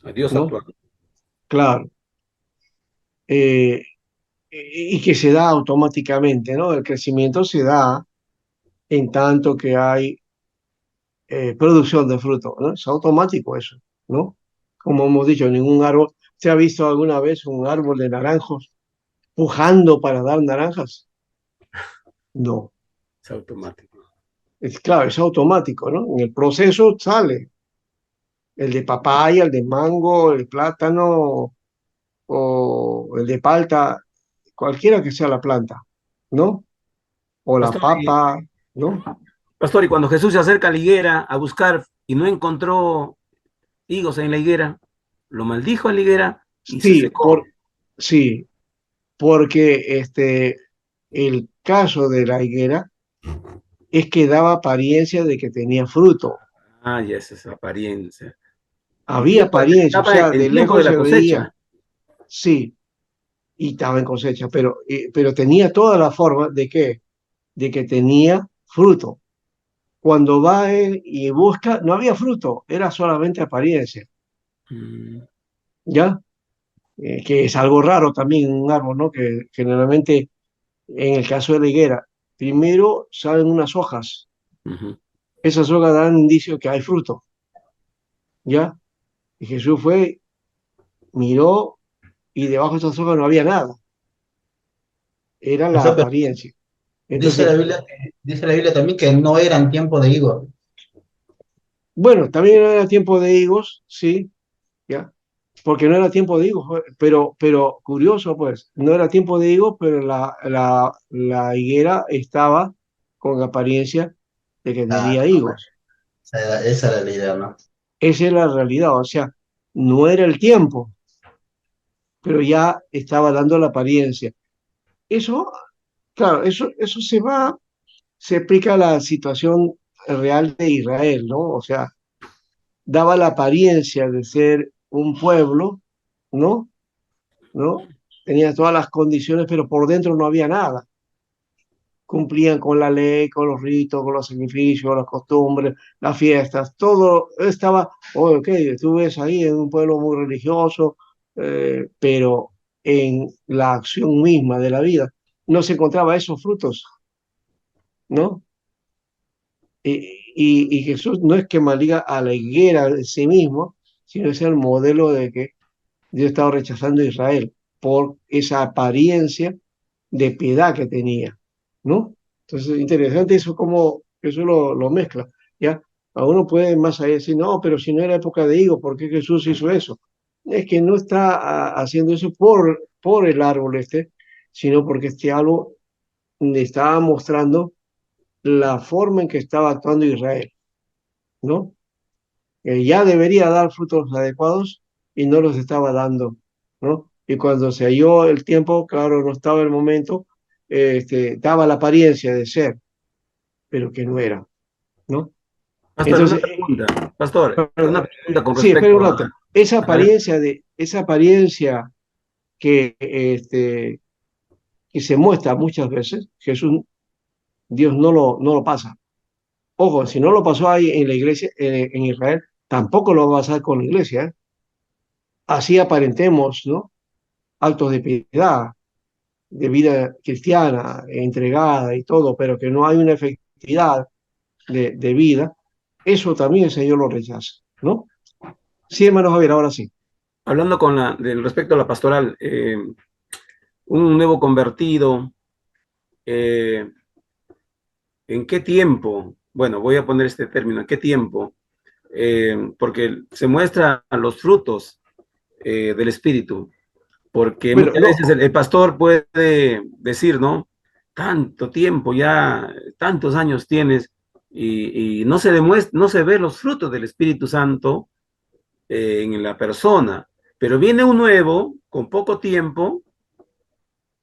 A Dios ¿no? actuando. Claro. Eh, y que se da automáticamente, ¿no? El crecimiento se da en tanto que hay producción de fruto, ¿no? Es automático eso, ¿no? Como hemos dicho, ningún árbol. ¿Se ha visto alguna vez un árbol de naranjos pujando para dar naranjas? No. Es automático. Es claro, es automático, ¿no? En el proceso sale el de papaya, el de mango, el plátano o el de palta, cualquiera que sea la planta, ¿no? O la Pastor, papa, ¿no? pastor, y cuando Jesús se acerca a la higuera a buscar y no encontró higos en la higuera, lo maldijo a la higuera y se Sí, secó. sí, porque el caso de la higuera es que daba apariencia de que tenía fruto. Ah, ya es esa apariencia. Había apariencia, o Estaba sea, en de tiempo de lejos la se veía, cosecha. sí, y estaba en cosecha, pero tenía toda la forma de que, tenía fruto. Cuando va él y busca, no había fruto, era solamente apariencia, Mm, ¿ya? Que es algo raro también en un árbol, ¿no? Que generalmente, en el caso de la higuera, primero salen unas hojas, ujú. esas hojas dan indicio que hay fruto, ¿ya? Y Jesús fue, miró, y debajo de esas hojas no había nada, era O la sea, pero apariencia. dice la Entonces, Biblia, dice la Biblia también que no eran tiempo de higos. bueno, también era tiempo de higos, sí, ¿ya? Porque no era tiempo de higos, pero curioso, pues, no era tiempo de higos, pero la higuera estaba con apariencia de que Ah, tenía higos. esa era la idea, ¿no? Esa es la realidad, o sea, no era el tiempo, pero ya estaba dando la apariencia. Eso, claro, eso se explica la situación real de Israel, ¿no? O sea, daba la apariencia de ser un pueblo, ¿no? ¿No? Tenía todas las condiciones, pero por dentro no había nada. Cumplían con la ley, con los ritos, con los sacrificios, las costumbres, las fiestas, todo estaba, oh, ok, tú ves ahí en un pueblo muy religioso, pero en la acción misma de la vida no se encontraba esos frutos, ¿no? Y Jesús no es que maldiga a la higuera en sí mismo, sino es el modelo de que Dios estaba rechazando a Israel por esa apariencia de piedad que tenía, ¿no? Entonces, interesante eso como Jesús lo mezcla, ¿ya? A uno puede más allá decir, no, pero si no era época de higos, ¿por qué Jesús hizo eso? Es que no está haciendo eso por el árbol sino porque este árbol le estaba mostrando la forma en que estaba actuando Israel, ¿no? Que ya debería dar frutos adecuados y no los estaba dando, ¿no? Y cuando se halló el tiempo, claro, no estaba el momento, daba la apariencia de ser, pero que no era, ¿no? Pastor, una Entonces, pregunta. Pastor, una pregunta con sí, espera respecto un rato. a ver, Esa apariencia que, que se muestra muchas veces, Jesús, Dios no lo pasa. Ojo, si no lo pasó ahí en la iglesia, en Israel, tampoco lo va a pasar con la iglesia, ¿eh? Así aparentemos, ¿no? Actos de piedad, de vida cristiana, entregada y todo, pero que no hay una efectividad de vida, eso también el Señor lo rechaza, ¿no? Sí, hermano Javier, ahora sí. hablando respecto a la pastoral, un nuevo convertido, eh, ¿en qué tiempo? Bueno, voy a poner este término, ¿en qué tiempo? Porque se muestran los frutos del Espíritu, porque Bueno, muchas veces el pastor puede decir, ¿no? Tanto tiempo ya, tantos años tienes y no se demuestra, no se ve los frutos del Espíritu Santo en la persona, pero viene un nuevo con poco tiempo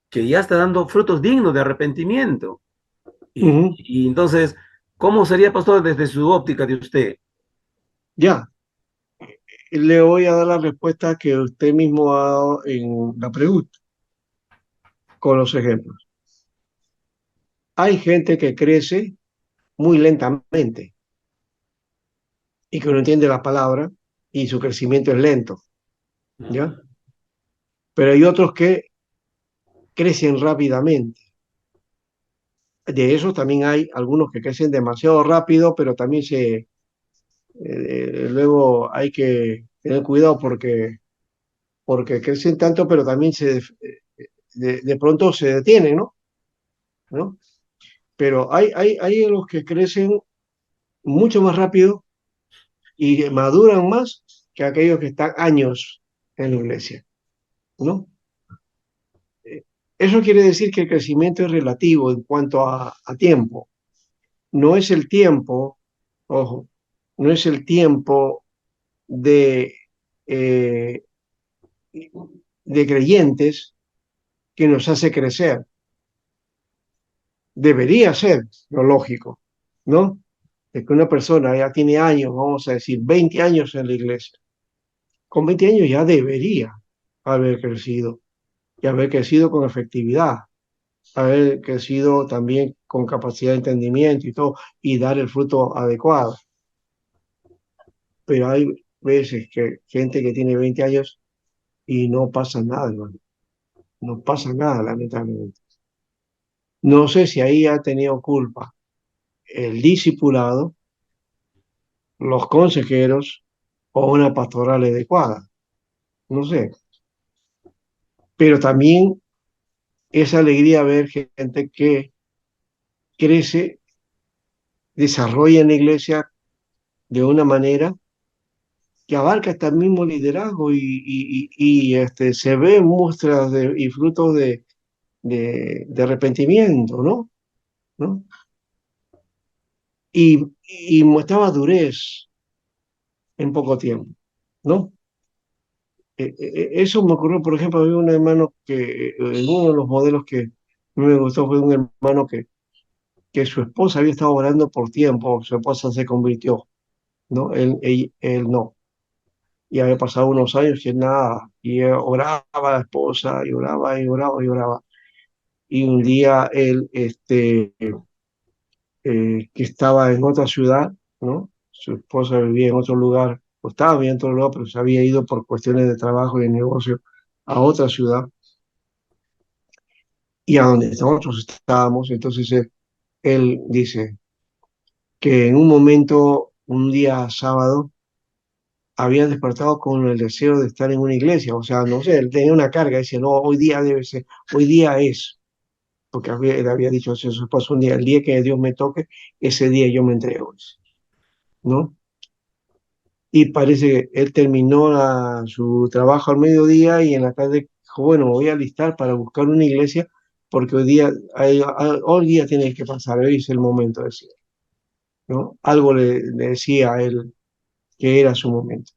que ya está dando frutos dignos de arrepentimiento. Y entonces, ¿cómo sería, pastor, desde su óptica de usted? ya, le voy a dar la respuesta que usted mismo ha dado en la pregunta, con los ejemplos. Hay gente que crece muy lentamente y que no entiende la palabra y su crecimiento es lento, ¿ya? Pero hay otros que crecen rápidamente. De esos también hay algunos que crecen demasiado rápido, pero también Luego hay que tener cuidado porque crecen tanto, pero también de pronto se detienen, ¿no? ¿No? Pero hay los que crecen mucho más rápido y maduran más que aquellos que están años en la iglesia, ¿no? Eh, Eso quiere decir que el crecimiento es relativo en cuanto a tiempo. No es el tiempo, ojo, no es el tiempo de, eh, de creyentes que nos hace crecer. Debería ser lo lógico, ¿no? De que una persona ya tiene años, vamos a decir, 20 años en la iglesia. Con 20 años ya debería haber crecido y haber crecido con efectividad, haber crecido también con capacidad de entendimiento y todo, y dar el fruto adecuado. Pero hay veces que gente que tiene 20 años y no pasa nada, hermano. No pasa nada, lamentablemente. No sé si ahí ha tenido culpa el discipulado, los consejeros o una pastoral adecuada. No sé. Pero también es alegría ver gente que crece, desarrolla en la iglesia de una manera que abarca hasta el mismo liderazgo y se ven muestras y frutos de arrepentimiento, ¿no? ¿No? Y muestra madurez en poco tiempo, ¿no? Eso me ocurrió, por ejemplo, había un hermano que, uno de los modelos que me gustó fue un hermano que su esposa había estado orando por tiempo, su esposa se convirtió, ¿no? Él no. Y había pasado unos años que nada, y oraba a la esposa, y oraba, y oraba, y oraba. Y un día él, que estaba en otra ciudad, ¿no? Su esposa vivía en otro lugar, o estaba viviendo en otro lugar, pero se había ido por cuestiones de trabajo y de negocio a otra ciudad, y a donde nosotros estábamos. Entonces él dice que en un momento, un día sábado, había despertado con el deseo de estar en una iglesia, o sea, no sé, él tenía una carga, dice, no, hoy día debe ser, hoy día es, porque él había dicho a su esposo un día, el día que Dios me toque, ese día yo me entrego, ¿no? Y parece que él terminó su trabajo al mediodía y en la tarde dijo, bueno, me voy a alistar para buscar una iglesia porque hoy día tiene que pasar, hoy es el momento, decía, ¿no? Algo le decía a él que era su momento.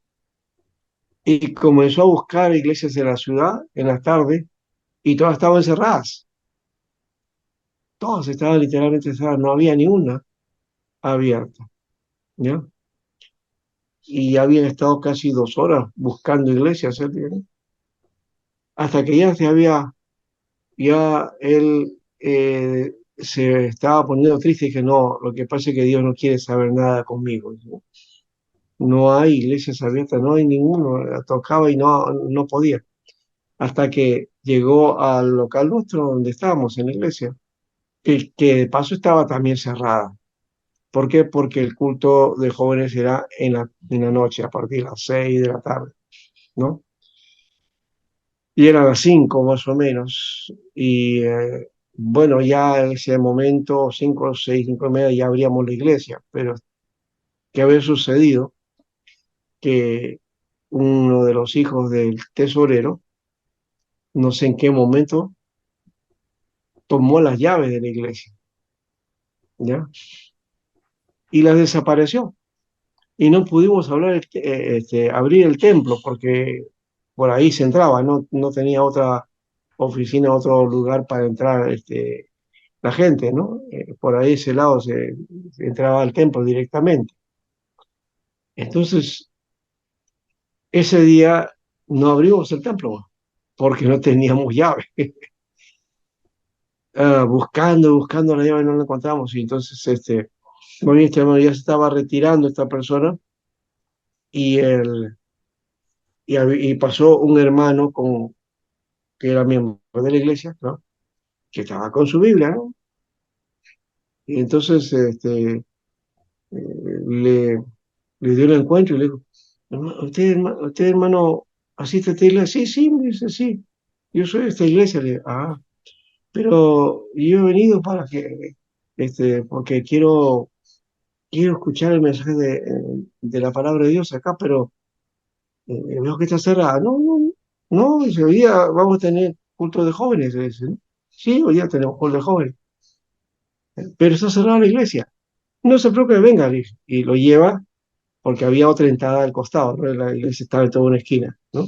Y comenzó a buscar iglesias de la ciudad en la tarde y todas estaban cerradas. Todas estaban literalmente cerradas, no había ni una abierta, ¿ya? Y habían estado casi 2 horas buscando iglesias, ¿eh? Hasta que ya él se estaba poniendo triste y dije, no, lo que pasa es que Dios no quiere saber nada conmigo, ¿no? No hay iglesias abiertas, no hay ninguno, la tocaba y no podía. Hasta que llegó al local nuestro donde estábamos en la iglesia, que de paso estaba también cerrada. ¿Por qué? Porque el culto de jóvenes era en la noche, a partir de las 6 de la tarde, ¿no? Y eran las 5 más o menos. Y bueno, ya en ese momento, 5, 6, 5:30, ya abríamos la iglesia. Pero ¿qué había sucedido? Que uno de los hijos del tesorero, no sé en qué momento, tomó las llaves de la iglesia, ¿ya? Y las desapareció. Y no pudimos abrir el templo porque por ahí se entraba, no tenía otra oficina, otro lugar para entrar la gente, ¿no? Por ahí ese lado se entraba al templo directamente. Entonces, ese día no abrimos el templo porque no teníamos llave. Buscando la llave no la encontramos y entonces muy bien, este hermano ya se estaba retirando esta persona y, y pasó un hermano que era miembro de la iglesia, ¿no? Que estaba con su Biblia, ¿no? Y entonces le le dio el encuentro y le dijo, usted, hermano, asiste a esta iglesia? Sí, sí, me dice, sí, yo soy de esta iglesia. Le digo, pero yo he venido para que, porque quiero escuchar el mensaje de la palabra de Dios acá, pero veo que está cerrada. No, no, no, dice, hoy día vamos a tener culto de jóvenes, dice, ¿no? Sí, hoy día tenemos culto de jóvenes, pero está cerrada la iglesia. No se preocupe, venga, le dije. Y lo lleva porque había otra entrada al costado, ¿no? La iglesia estaba en toda una esquina, ¿no?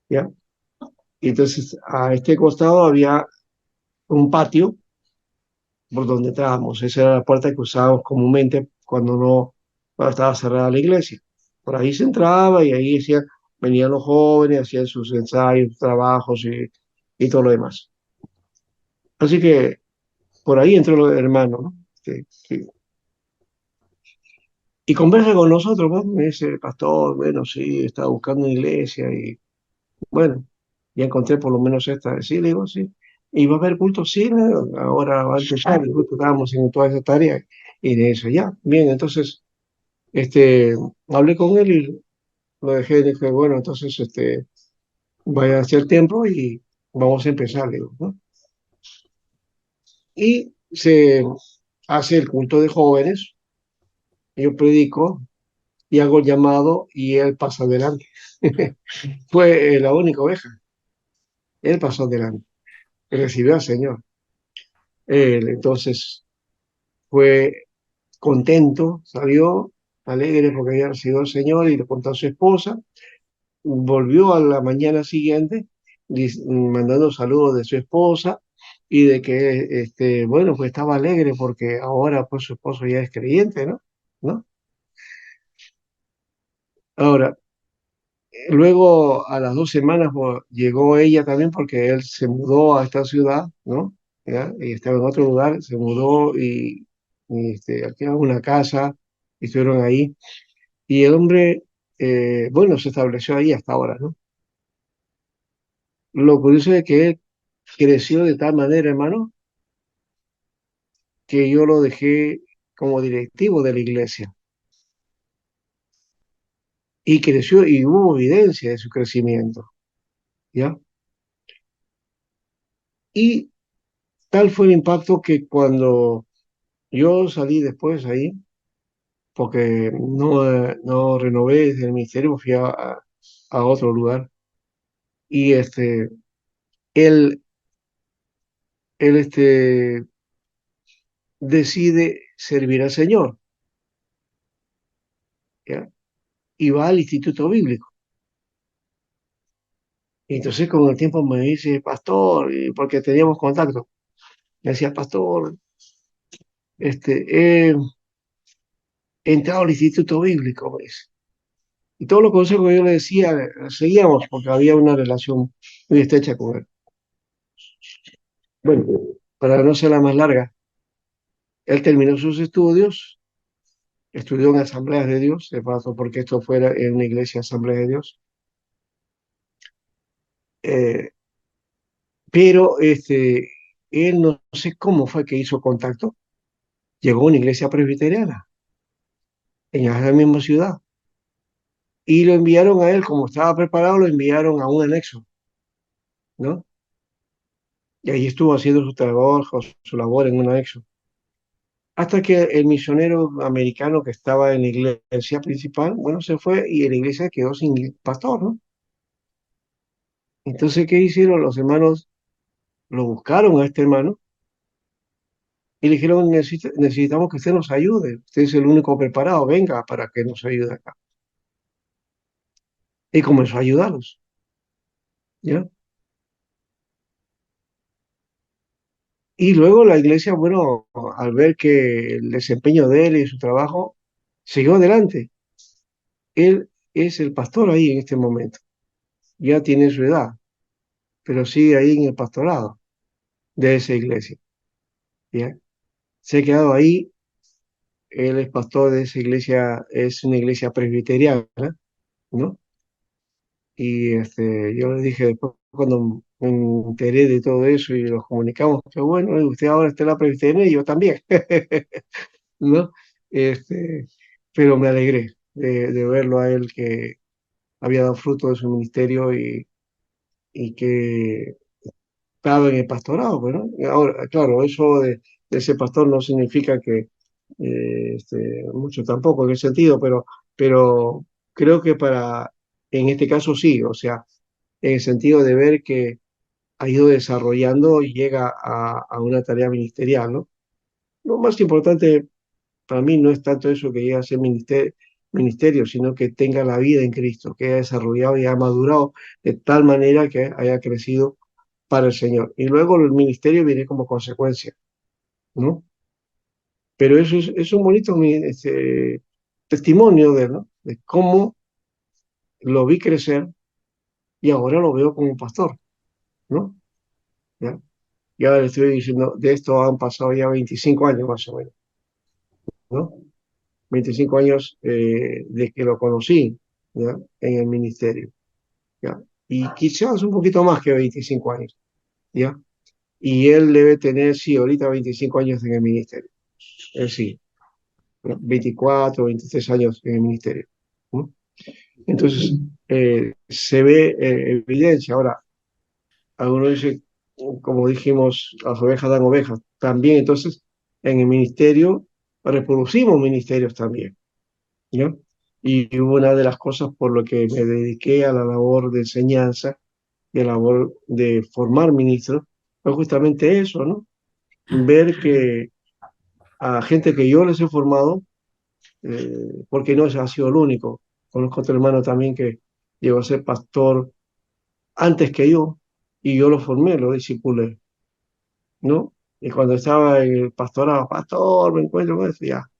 ¿Ya? Y entonces a este costado había un patio por donde entrábamos. Esa era la puerta que usábamos comúnmente cuando estaba cerrada la iglesia. Por ahí se entraba y ahí venían los jóvenes, hacían sus ensayos, trabajos y todo lo demás. Así que por ahí entró el hermano, ¿no? Y conversa con nosotros, ¿no? Me dice, pastor, bueno, sí, estaba buscando una iglesia y bueno, ya encontré por lo menos esta. Sí, le digo, sí. ¿Y va a haber culto? Sí, ¿no? Ahora va a empezar, justo estábamos en toda esa tarea y de eso ya. Bien, entonces, hablé con él y lo dejé y dije, bueno, entonces, vaya a hacer tiempo y vamos a empezar, le digo, ¿no? Y se hace el culto de jóvenes, yo predico y hago el llamado y él pasa adelante. Fue la única oveja, él pasó adelante, recibió al Señor. Él entonces fue contento, salió alegre porque había recibido al Señor y le contó a su esposa. Volvió a la mañana siguiente mandando saludos de su esposa y de que, bueno, pues estaba alegre porque ahora pues su esposo ya es creyente, ¿no? ¿No? Ahora, luego a las 2 semanas pues, llegó ella también porque él se mudó a esta ciudad, ¿no? ¿Ya? Y estaba en otro lugar, se mudó y alquilaron una casa y estuvieron ahí. Y el hombre, bueno, se estableció ahí hasta ahora, ¿no? Lo curioso es que él creció de tal manera, hermano, que yo lo dejé como directivo de la iglesia. Y creció y hubo evidencia de su crecimiento, ¿ya? Y tal fue el impacto que cuando yo salí después ahí, porque no renové desde el ministerio, fui a otro lugar. Y él, él decide servir al Señor, ¿ya? Y va al instituto bíblico. Y entonces con el tiempo me dice, pastor, y porque teníamos contacto, me decía, pastor, he entrado al instituto bíblico, me dice. Y todos los consejos que yo le decía, seguíamos porque había una relación muy estrecha con él. Bueno, para no ser la más larga, él terminó sus estudios, estudió en Asambleas de Dios, de paso, porque esto fuera en una iglesia Asamblea de Dios. Eh, pero él no sé cómo fue que hizo contacto, llegó a una iglesia presbiteriana en esa misma ciudad. Y lo enviaron a él, como estaba preparado, lo enviaron a un anexo, ¿no? Y ahí estuvo haciendo su trabajo, su labor en un anexo. Hasta que el misionero americano que estaba en la iglesia principal, bueno, se fue y la iglesia quedó sin pastor, ¿no? Entonces, ¿qué hicieron? Los hermanos lo buscaron a este hermano y le dijeron, necesitamos que usted nos ayude. Usted es el único preparado, venga para que nos ayude acá. Y comenzó a ayudarlos, ¿ya? Y luego la iglesia, bueno, al ver que el desempeño de él y su trabajo siguió adelante. Él es el pastor ahí en este momento. Ya tiene su edad, pero sigue ahí en el pastorado de esa iglesia. ¿Ya? Se ha quedado ahí. Él es pastor de esa iglesia, es una iglesia presbiteriana, ¿no? Y yo le dije después, cuando me enteré de todo eso y los comunicamos, que bueno, usted ahora está en la presbiteriana y yo también, ¿no? Este, pero me alegré. de verlo a él que había dado fruto de su ministerio y que estaba en el pastorado, pues, ¿no? Y ahora, claro, eso de ese pastor no significa que mucho tampoco en ese sentido, pero creo que en este caso sí, o sea, en el sentido de ver que ha ido desarrollando y llega a una tarea ministerial, ¿no? Lo más importante para mí no es tanto eso que llegue a ser ministerio, sino que tenga la vida en Cristo, que haya desarrollado y haya madurado de tal manera que haya crecido para el Señor. Y luego el ministerio viene como consecuencia, ¿no? Pero eso es un bonito testimonio de, ¿no? De cómo lo vi crecer y ahora lo veo como pastor, ¿no? ¿Ya? Y ahora le estoy diciendo, de esto han pasado ya 25 años más o menos, ¿no? 25 años de que lo conocí, ¿ya? En el ministerio, ¿ya? Y quizás un poquito más que 25 años, ¿ya? Y él debe tener, sí, ahorita 25 años en el ministerio, él sí, ¿no? 24, 23 años en el ministerio, ¿no? Entonces, se ve evidencia. Ahora, algunos dicen, como dijimos, las ovejas dan ovejas. También, entonces, en el ministerio, reproducimos ministerios también, ¿no? Y una de las cosas por lo que me dediqué a la labor de enseñanza y a la labor de formar ministros fue justamente eso, ¿no? Ver que a gente que yo les he formado, porque no ha sido el único, conozco otro hermano también que llegó a ser pastor antes que yo, y yo lo formé, lo discipulé, ¿no? Y cuando estaba en el pastorado, pastor, me encuentro con eso, ya.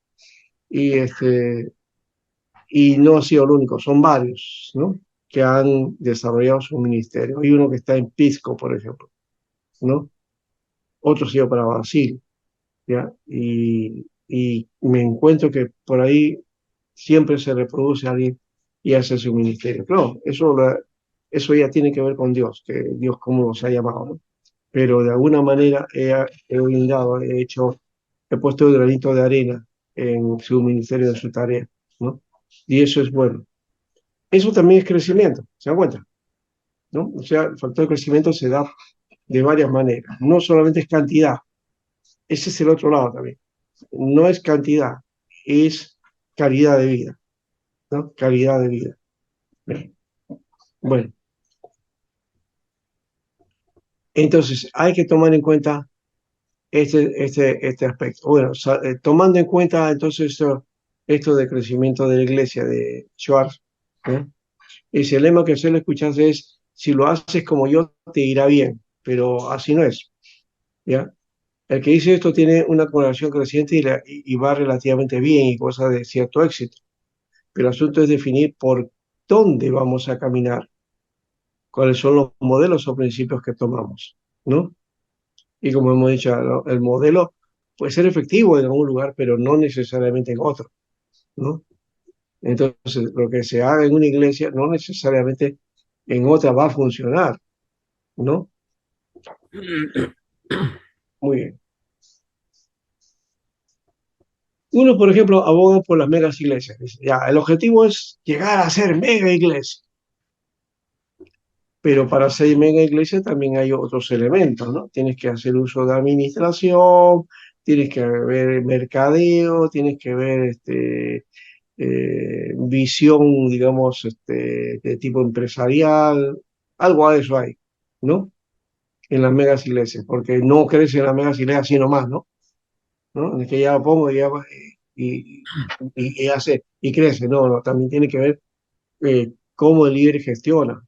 Y, y no ha sido el único, son varios, ¿no? Que han desarrollado su ministerio. Hay uno que está en Pisco, por ejemplo, ¿no? Otro se ido para Brasil, ¿ya? Y me encuentro que por ahí siempre se reproduce alguien y hace su ministerio. Claro, eso ya tiene que ver con Dios, que Dios cómo nos ha llamado, ¿no? Pero de alguna manera he brindado, he puesto el granito de arena en su ministerio, en su tarea, ¿no? Y eso es bueno. Eso también es crecimiento, ¿se dan cuenta? ¿No? O sea, el factor de crecimiento se da de varias maneras, no solamente es cantidad, ese es el otro lado también. No es cantidad, es calidad de vida, ¿no? Calidad de vida. Bien. Bueno, entonces hay que tomar en cuenta este aspecto. Bueno, tomando en cuenta entonces esto de crecimiento de la iglesia de Schwartz, ¿eh? Ese lema que suele escucharse es, si lo haces como yo, te irá bien, pero así no es, ¿ya? El que dice esto tiene una coloración creciente y va relativamente bien y goza de cierto éxito, pero el asunto es definir por dónde vamos a caminar, cuáles son los modelos o principios que tomamos, ¿no? Y como hemos dicho, ¿no? El modelo puede ser efectivo en algún lugar, pero no necesariamente en otro, ¿no? Entonces, lo que se haga en una iglesia no necesariamente en otra va a funcionar, ¿no? Muy bien. Uno, por ejemplo, aboga por las megas iglesias. Dice, ya, el objetivo es llegar a ser mega iglesia, pero para ser mega iglesia también hay otros elementos, ¿no? Tienes que hacer uso de administración, tienes que ver mercadeo, tienes que ver visión, digamos, de tipo empresarial, algo de eso hay, ¿no? En las megas iglesias, porque no crece en las megas iglesias así nomás, ¿no? ¿No? Es que ya lo pongo y ya y hace, y crece, no, no, también tiene que ver cómo el líder gestiona,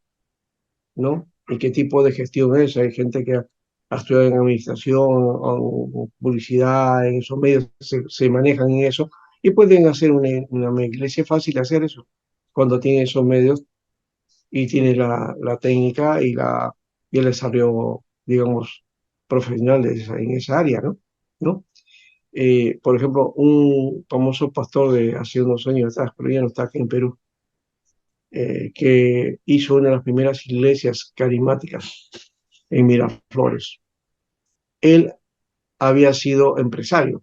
¿no? Y qué tipo de gestión es. Hay gente que ha estudiado en administración o publicidad, en esos medios se manejan en eso y pueden hacer una iglesia fácil hacer eso cuando tiene esos medios y tiene la técnica y el desarrollo, digamos, profesional en esa área, ¿no? ¿No? Por ejemplo, un famoso pastor de hace unos años atrás, pero ya no está aquí en Perú, que hizo una de las primeras iglesias carismáticas en Miraflores. Él había sido empresario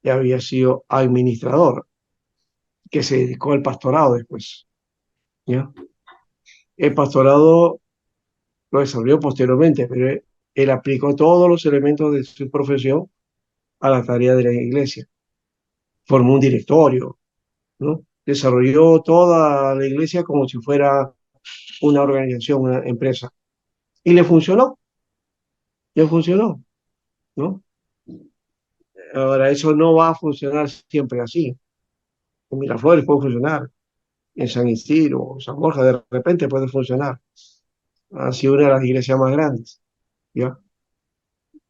y había sido administrador que se dedicó al pastorado después, ¿ya? El pastorado lo desarrolló posteriormente, pero él aplicó todos los elementos de su profesión a la tarea de la iglesia. Formó un directorio, ¿no? Desarrolló toda la iglesia como si fuera una organización, una empresa. Y le funcionó, ¿no? Ahora, eso no va a funcionar siempre así. En Miraflores puede funcionar, en San Isidro, San Borja, de repente puede funcionar. Ha sido una de las iglesias más grandes, ¿ya?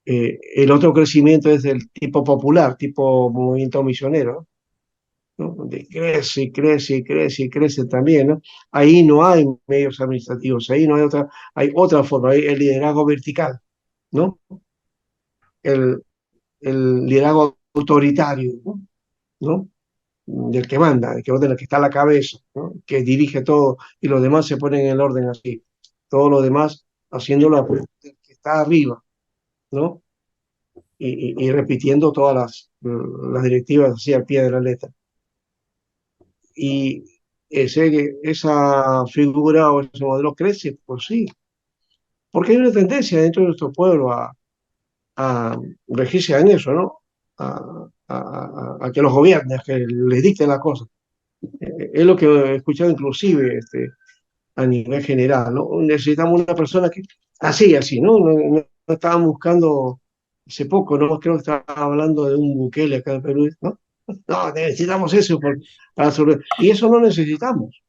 El otro crecimiento es del tipo popular, tipo movimiento misionero, ¿no? Donde crece y crece y crece y crece también, ¿no? Ahí no hay medios administrativos, ahí no hay otra forma, hay el liderazgo vertical, ¿no? El, el liderazgo autoritario, ¿no? ¿No? Del que manda, del que está a la cabeza, ¿no? Que dirige todo y los demás se ponen en el orden así. Todos los demás haciéndolo del que está arriba, ¿no? Y repitiendo todas las directivas así al pie de la letra. Y esa figura o ese modelo crece, pues sí, porque hay una tendencia dentro de nuestro pueblo a regirse en eso, ¿no? A que los gobiernen, a que les dicten las cosas. Es lo que he escuchado inclusive a nivel general, ¿no? Necesitamos una persona que, así, ¿no? No estaban buscando, hace poco, ¿no? Creo que estaba hablando de un Bukele acá en Perú, ¿no? No, necesitamos eso para sobre... Y eso no necesitamos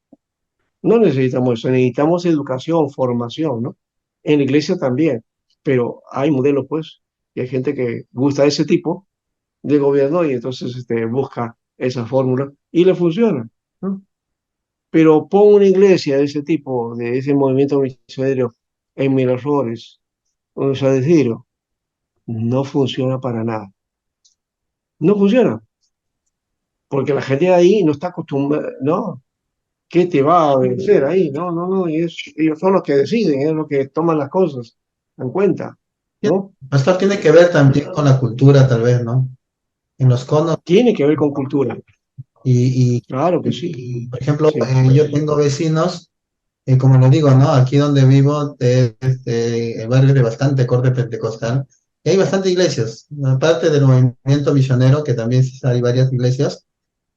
eso, necesitamos educación, formación, ¿no? En la iglesia también, pero hay modelos, pues, y hay gente que gusta ese tipo de gobierno y entonces busca esa fórmula y le funciona, ¿no? Pero pon una iglesia de ese tipo, de ese movimiento misionero en Miraflores, o sea, decir, no funciona para nada. No funciona, porque la gente de ahí no está acostumbrada, ¿no? ¿Qué te va a vencer ahí? No, no, no, ellos son los que deciden, es los que toman las cosas en cuenta, ¿no? Pastor, tiene que ver también con la cultura, tal vez, ¿no? En los conos Tiene que ver con cultura, y, claro que sí, por ejemplo, sí, yo tengo vecinos, como les digo, ¿no? Aquí donde vivo, el barrio es de bastante corte pentecostal, y hay bastante iglesias. Aparte del movimiento misionero, que también sí hay varias iglesias,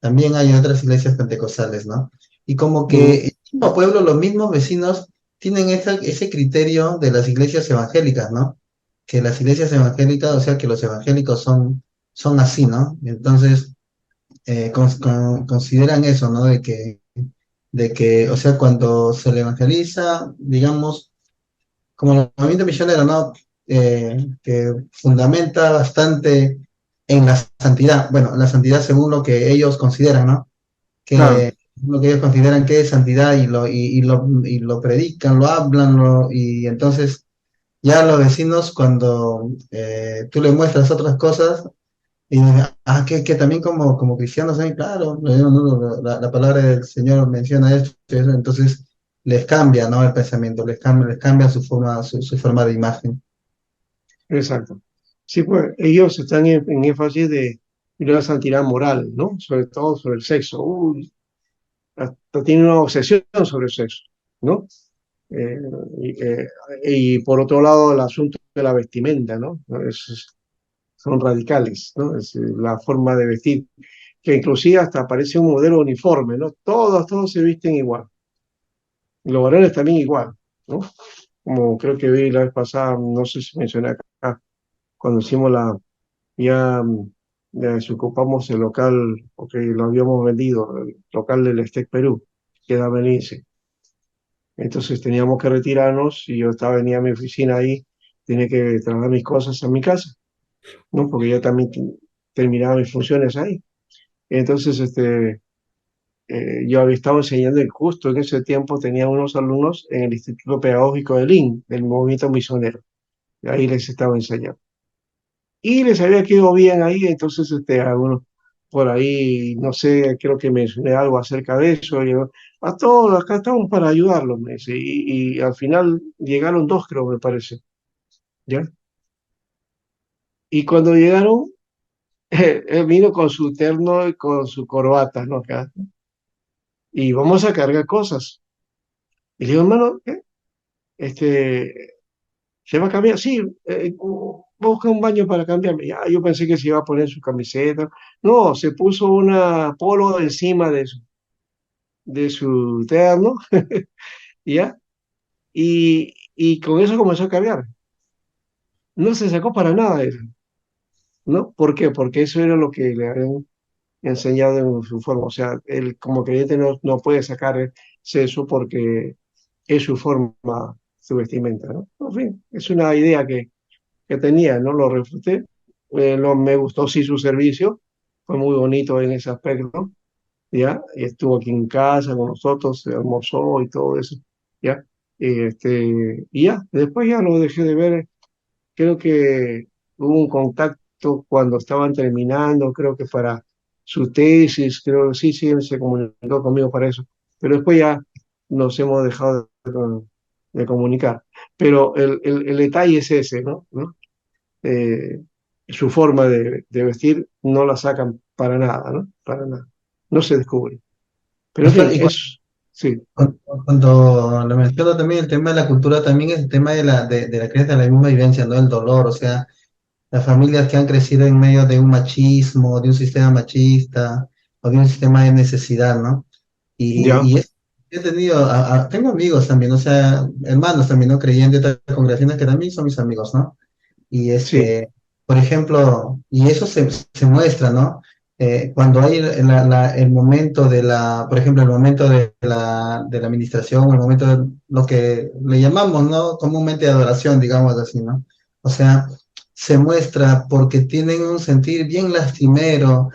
también hay otras iglesias pentecostales, ¿no? Y como que mm, el mismo pueblo, los mismos vecinos, tienen ese criterio de las iglesias evangélicas, ¿no? Que las iglesias evangélicas, o sea, que los evangélicos son así, ¿no? Entonces, consideran eso, ¿no? De que, o sea, cuando se le evangeliza, digamos, como el movimiento misionero, ¿no? Que fundamenta bastante en la santidad, bueno, la santidad según lo que ellos consideran, ¿no? claro, Que lo que ellos consideran que es santidad y lo predican, lo hablan, y entonces ya los vecinos cuando tú le muestras otras cosas, y que también como cristianos, claro, no, la palabra del Señor menciona esto, eso, entonces les cambia, ¿no? El pensamiento, les cambia su forma de imagen. exacto. Sí, pues ellos están en énfasis de una santidad moral, ¿no? Sobre todo sobre el sexo. Uy, hasta tiene una obsesión sobre el sexo, ¿no? Eh, y, eh, y por otro lado, el asunto de la vestimenta, ¿no? Son radicales, ¿no? La forma de vestir, que inclusive hasta parece un modelo uniforme, ¿no? Todos se visten igual. Y los varones también igual, ¿no? Como creo que vi la vez pasada, no sé si mencioné acá, cuando hicimos ya desocupamos el local, porque lo habíamos vendido, el local del Estec Perú, que era Belice. Entonces teníamos que retirarnos y venía a mi oficina ahí, tenía que trasladar mis cosas a mi casa, ¿no? Porque yo también terminaba mis funciones ahí. Entonces, yo había estado enseñando y justo en ese tiempo tenía unos alumnos en el Instituto Pedagógico del IN, del Movimiento Misionero. Y ahí les estaba enseñando. Y les había quedado bien ahí, entonces, algunos por ahí, no sé, creo que mencioné algo acerca de eso. Y yo, a todos, acá estamos para ayudarlos, me dice. Y al final llegaron dos, creo, me parece. ¿Ya? Y cuando llegaron, él vino con su terno y con su corbata, ¿no? Acá. y vamos a cargar cosas. Y le digo, hermano, ¿qué? ¿Se va a cambiar? Sí, voy a buscar un baño para cambiarme. Ya, yo pensé que se iba a poner su camiseta. No, se puso una polo encima de su terno, ¿ya? Y con eso comenzó a cambiar. No se sacó para nada eso, ¿no? ¿Por qué? Porque eso era lo que le habían enseñado en su forma. O sea, él como creyente no puede sacar eso porque es su forma, su vestimenta, ¿no? En fin, es una idea que tenía, no lo refuté. Me gustó sí su servicio, fue muy bonito en ese aspecto, ¿ya? Y estuvo aquí en casa con nosotros, se almorzó y todo eso, ¿ya? Y ya, después ya lo dejé de ver, creo que hubo un contacto cuando estaban terminando, creo que para su tesis, creo que sí, sí, él se comunicó conmigo para eso, pero después ya nos hemos dejado de comunicar. Pero el detalle es ese, ¿no? ¿No? eh, Su forma de vestir no la sacan para nada, ¿no? Para nada. No se descubre. Pero en Pastor, fin, es, sí, cuando le menciono también el tema de la cultura, también es el tema de la crianza, de la misma vivencia, ¿no? El dolor, o sea, las familias que han crecido en medio de un machismo, de un sistema machista, o de un sistema de necesidad, ¿no? ya, He tenido, tengo amigos también, o sea, hermanos también, ¿no? Creyentes de otras congregaciones que también son mis amigos, ¿no? Y sí, por ejemplo, y eso se muestra, ¿no? Cuando hay el momento por ejemplo, el momento de la administración, o el momento de lo que le llamamos, ¿no? Comúnmente adoración, digamos así, ¿no? O sea, se muestra porque tienen un sentir bien lastimero,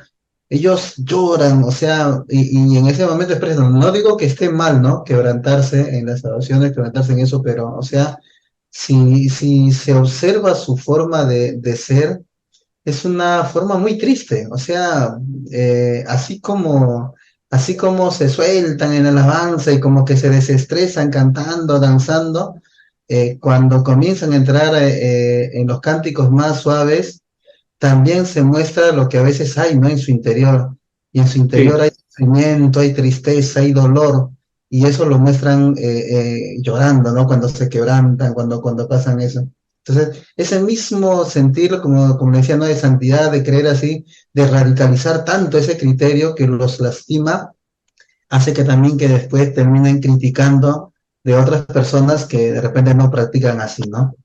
ellos lloran, o sea, y en ese momento expresan, no digo que esté mal, ¿no? Quebrantarse en las oraciones, quebrantarse en eso, pero, o sea, si se observa su forma de ser, es una forma muy triste, o sea, así como se sueltan en alabanza y como que se desestresan cantando, danzando, cuando comienzan a entrar en los cánticos más suaves, también se muestra lo que a veces hay, ¿no? En su interior. Y en su interior sí, hay sufrimiento, hay tristeza, hay dolor. Y eso lo muestran llorando, ¿no? Cuando se quebrantan, cuando pasan eso. Entonces, ese mismo sentir, como le decía, ¿no? De santidad, de creer así, de radicalizar tanto ese criterio que los lastima, hace que también que después terminen criticando de otras personas que de repente no practican así, ¿no?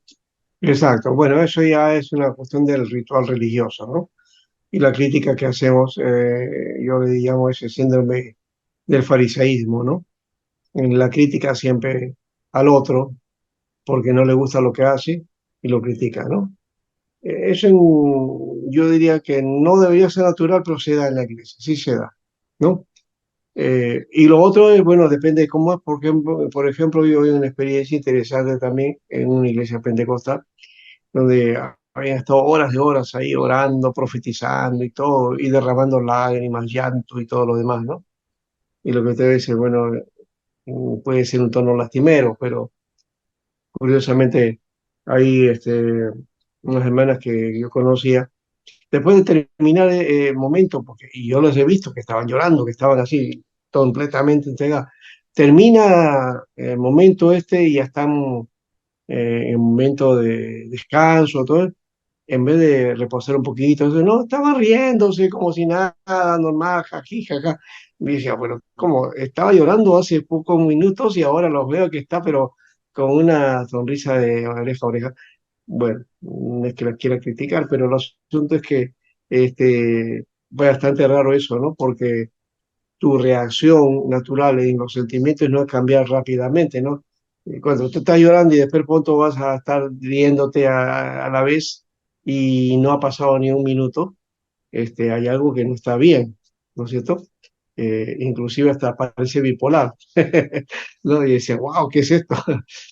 exacto. Bueno, eso ya es una cuestión del ritual religioso, ¿no? Y la crítica que hacemos, yo le llamo ese síndrome del fariseísmo, ¿no? En la crítica siempre al otro, porque no le gusta lo que hace y lo critica, ¿no? Yo diría que no debería ser natural, pero se da en la iglesia, sí se da, ¿no? Y lo otro es, bueno, depende de cómo es. Por ejemplo, yo vi una experiencia interesante también en una iglesia pentecostal, donde habían estado horas de horas ahí orando, profetizando y todo, y derramando lágrimas, llanto y todo lo demás, ¿no? Y lo que usted dice, bueno, puede ser un tono lastimero, pero curiosamente hay unas hermanas que yo conocía. Después de terminar el momento, porque y yo los he visto que estaban llorando, que estaban así completamente entregados, termina el momento y ya están en momento de descanso, todo, en vez de reposar un poquito, no, estaban riéndose como si nada, normal, jají, jaja. Y decía, bueno, como estaba llorando hace pocos minutos y ahora los veo que está, pero con una sonrisa de oreja a oreja. Bueno, no es que la quiera criticar, pero el asunto es que fue bastante raro eso, ¿no? Porque tu reacción natural en los sentimientos no es cambiar rápidamente, ¿no? Y cuando tú estás llorando y después pronto vas a estar riéndote a la vez y no ha pasado ni un minuto, hay algo que no está bien, ¿no es cierto? Inclusive hasta parece bipolar, ¿no? Y decía, wow, ¿qué es esto?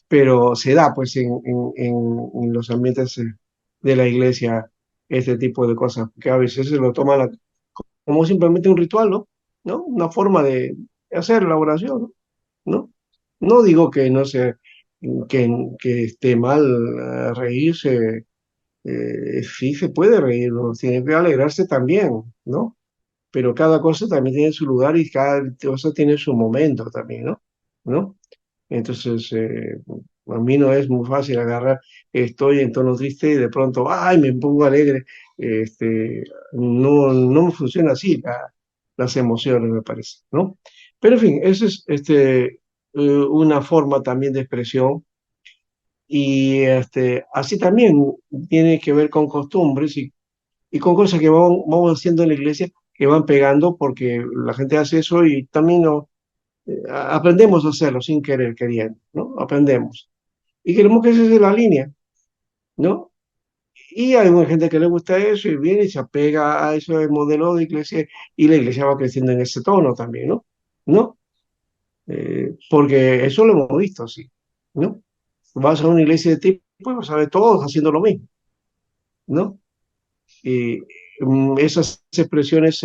Pero se da pues en los ambientes de la iglesia este tipo de cosas, que a veces se lo toma como simplemente un ritual, ¿no? ¿No? Una forma de hacer la oración, ¿no? ¿No? No digo que no se, que esté mal reírse, sí se puede reír, uno tiene que alegrarse también, ¿no? pero cada cosa también tiene su lugar y cada cosa tiene su momento también, ¿no? ¿No? Entonces, a mí no es muy fácil agarrar, estoy en tono triste y de pronto, ¡ay!, me pongo alegre. No me funciona así las emociones, me parece, ¿no? Pero en fin, esa es una forma también de expresión y así también tiene que ver con costumbres y con cosas que vamos haciendo en la iglesia que van pegando porque la gente hace eso y también aprendemos a hacerlo sin querer, queriendo, ¿no? Aprendemos. Y queremos que esa sea la línea, ¿no? Y hay una gente que le gusta eso y viene y se apega a eso del modelo de iglesia y la iglesia va creciendo en ese tono también, ¿no? ¿No? Porque eso lo hemos visto, sí, ¿no? Vas a una iglesia de tipo y vas a ver todos haciendo lo mismo, ¿no? Y esas expresiones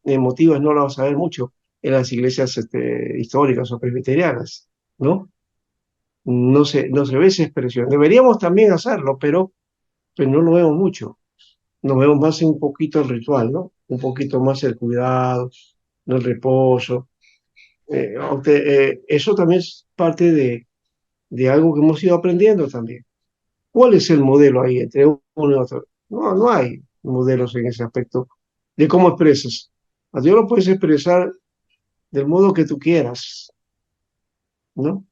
emotivas no las vas a ver mucho en las iglesias históricas o presbiterianas, ¿no? No se ve esa expresión. Deberíamos también hacerlo, pero no lo vemos mucho. Nos vemos más en un poquito el ritual, ¿no? Un poquito más el cuidado, el reposo. Eso también es parte de algo que hemos ido aprendiendo también. ¿Cuál es el modelo ahí entre uno y otro? No, no hay modelos en ese aspecto de cómo expresas. A Dios lo puedes expresar del modo que tú quieras, ¿no?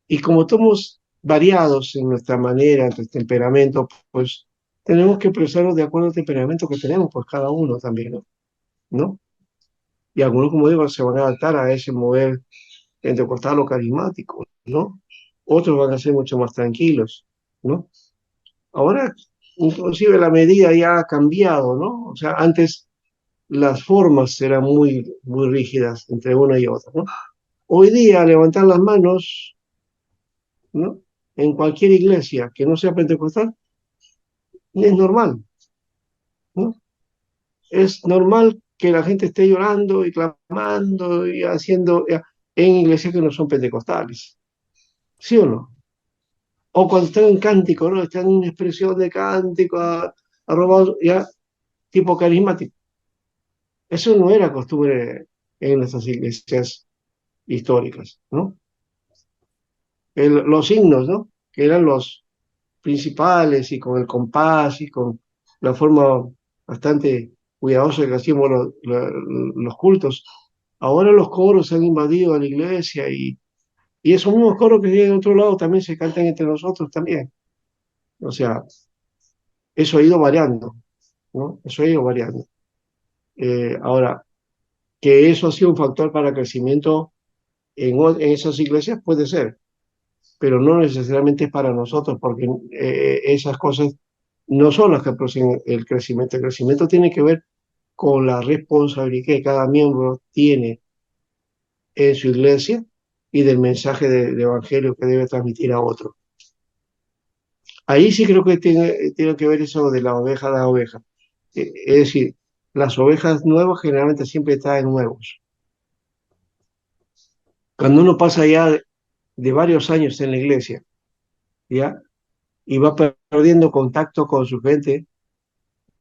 Y como somos variados en nuestra manera, en nuestro temperamento, pues tenemos que expresarnos de acuerdo al temperamento que tenemos, pues cada uno también, ¿no? ¿No? Y algunos, como digo, se van a adaptar a ese mover pentecostal o carismático, ¿no? Otros van a ser mucho más tranquilos, ¿no? Ahora, inclusive la medida ya ha cambiado, ¿no? O sea, antes las formas eran muy, muy rígidas entre una y otra, ¿no? Hoy día levantar las manos, ¿no? En cualquier iglesia que no sea pentecostal es normal, ¿no? Es normal que la gente esté llorando y clamando y haciendo en iglesias que no son pentecostales, ¿sí o no? O cuando están en cántico, ¿no? Están en una expresión de cántico, arrobado, ya, tipo carismático. Eso no era costumbre en nuestras iglesias históricas, ¿no? Los himnos, ¿no? Que eran los principales y con el compás y con la forma bastante cuidadosa que hacíamos los cultos. Ahora los coros han invadido a la iglesia y esos mismos coros que vienen de otro lado también se cantan entre nosotros también. O sea, eso ha ido variando, ¿no? Eso ha ido variando. Ahora, que eso ha sido un factor para el crecimiento en esas iglesias puede ser, pero no necesariamente es para nosotros, porque esas cosas no son las que producen el crecimiento. El crecimiento tiene que ver con la responsabilidad que cada miembro tiene en su iglesia y del mensaje de evangelio que debe transmitir a otro. Ahí sí creo que tiene que ver eso de la oveja a la oveja. Es decir, las ovejas nuevas generalmente siempre traen nuevos. Cuando uno pasa ya de varios años en la iglesia, ¿ya? Y va perdiendo contacto con su gente,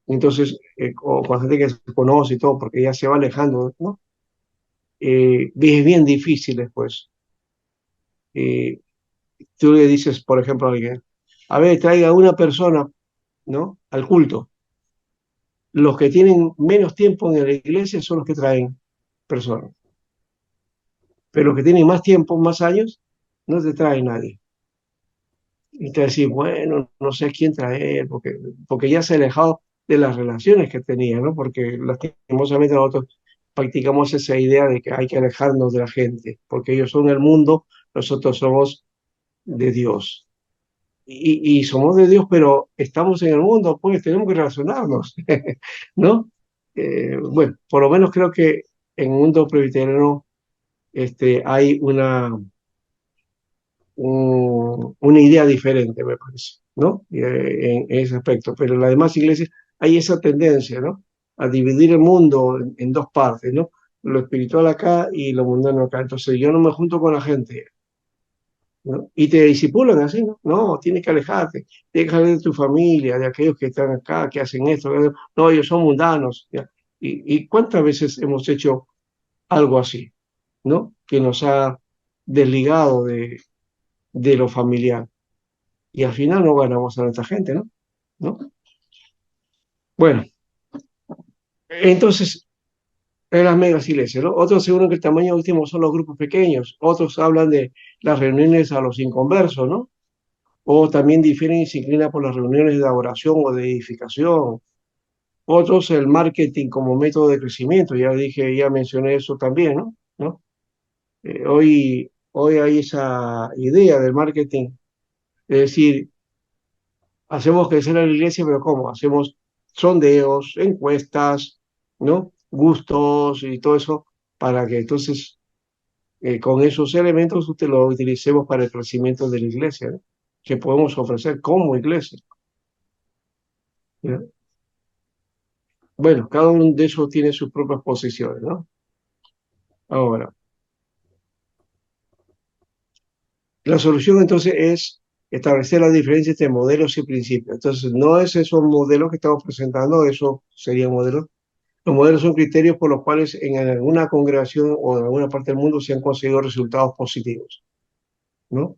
entonces, o con gente que se conoce y todo, porque ya se va alejando, ¿no? Es bien difícil después. Eh, Tú le dices, por ejemplo, a alguien, a ver, traiga una persona, ¿no? Al culto. Los que tienen menos tiempo en la iglesia son los que traen personas, pero los que tienen más tiempo, más años, no te trae nadie. Y te decís, bueno, no sé a quién traer, porque ya se ha alejado de las relaciones que tenía, ¿no? Porque lastimosamente nosotros practicamos esa idea de que hay que alejarnos de la gente, porque ellos son el mundo, nosotros somos de Dios. Y somos de Dios, pero estamos en el mundo, pues tenemos que relacionarnos, ¿no? Bueno, por lo menos creo que en el mundo presbiteriano hay una idea diferente, me parece, ¿no? En ese aspecto. Pero en las demás iglesias hay esa tendencia, ¿no? A dividir el mundo en dos partes, ¿no? Lo espiritual acá y lo mundano acá. Entonces yo no me junto con la gente, ¿no? Y te disipulan así, ¿no? No, tienes que alejarte, tienes que alejarte de tu familia, de aquellos que están acá, que hacen esto. No, ellos son mundanos, ¿ya? Y cuántas veces hemos hecho algo así, ¿no? Que nos ha desligado de lo familiar. Y al final no ganamos a nuestra gente, ¿no? ¿No? Bueno, entonces, en las megas iglesias, ¿no? Otros aseguran que el tamaño óptimo son los grupos pequeños, otros hablan de las reuniones a los inconversos, ¿no? O también difieren y se inclinan por las reuniones de oración o de edificación. Otros el marketing como método de crecimiento, ya dije, ya mencioné eso también, ¿no? ¿No? Hoy hay esa idea del marketing, es decir, hacemos crecer a la iglesia, pero ¿cómo? Hacemos sondeos, encuestas, ¿no? Gustos y todo eso, para que entonces con esos elementos usted lo utilicemos para el crecimiento de la iglesia, ¿no? Que podemos ofrecer como iglesia, ¿no? Bueno, cada uno de esos tiene sus propias posiciones, ¿no? Ahora, la solución entonces es establecer la diferencia entre modelos y principios. Entonces, no es esos modelos que estamos presentando, eso sería modelos. Los modelos son criterios por los cuales en alguna congregación o en alguna parte del mundo se han conseguido resultados positivos, ¿no?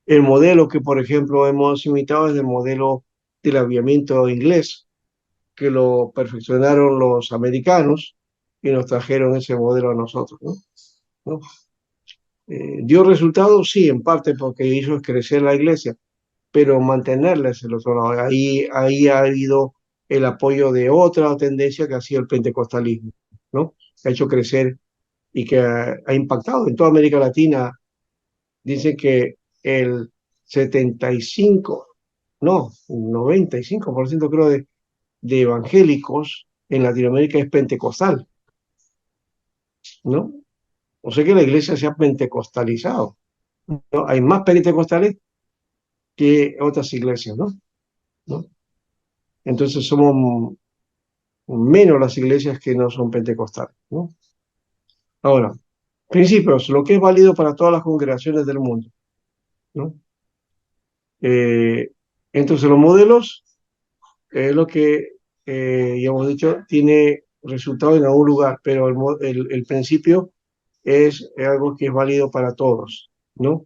El modelo que, por ejemplo, hemos imitado es el modelo del aviamiento inglés, que lo perfeccionaron los americanos y nos trajeron ese modelo a nosotros, ¿no? ¿No? ¿Dio resultados? Sí, en parte porque hizo crecer la iglesia, pero mantenerla es el otro lado. Ahí ha habido el apoyo de otra tendencia que ha sido el pentecostalismo, ¿no? Que ha hecho crecer y que ha impactado en toda América Latina. Dice que el 75, no, 95% creo de evangélicos en Latinoamérica es pentecostal, ¿no? O sea que la iglesia se ha pentecostalizado, ¿no? Hay más pentecostales que otras iglesias, ¿no? ¿No? Entonces somos menos las iglesias que no son pentecostales, ¿no? Ahora, principios, lo que es válido para todas las congregaciones del mundo, ¿no? Eh, entonces los modelos es lo que, ya hemos dicho, tiene resultado en algún lugar, pero el principio es algo que es válido para todos, ¿no?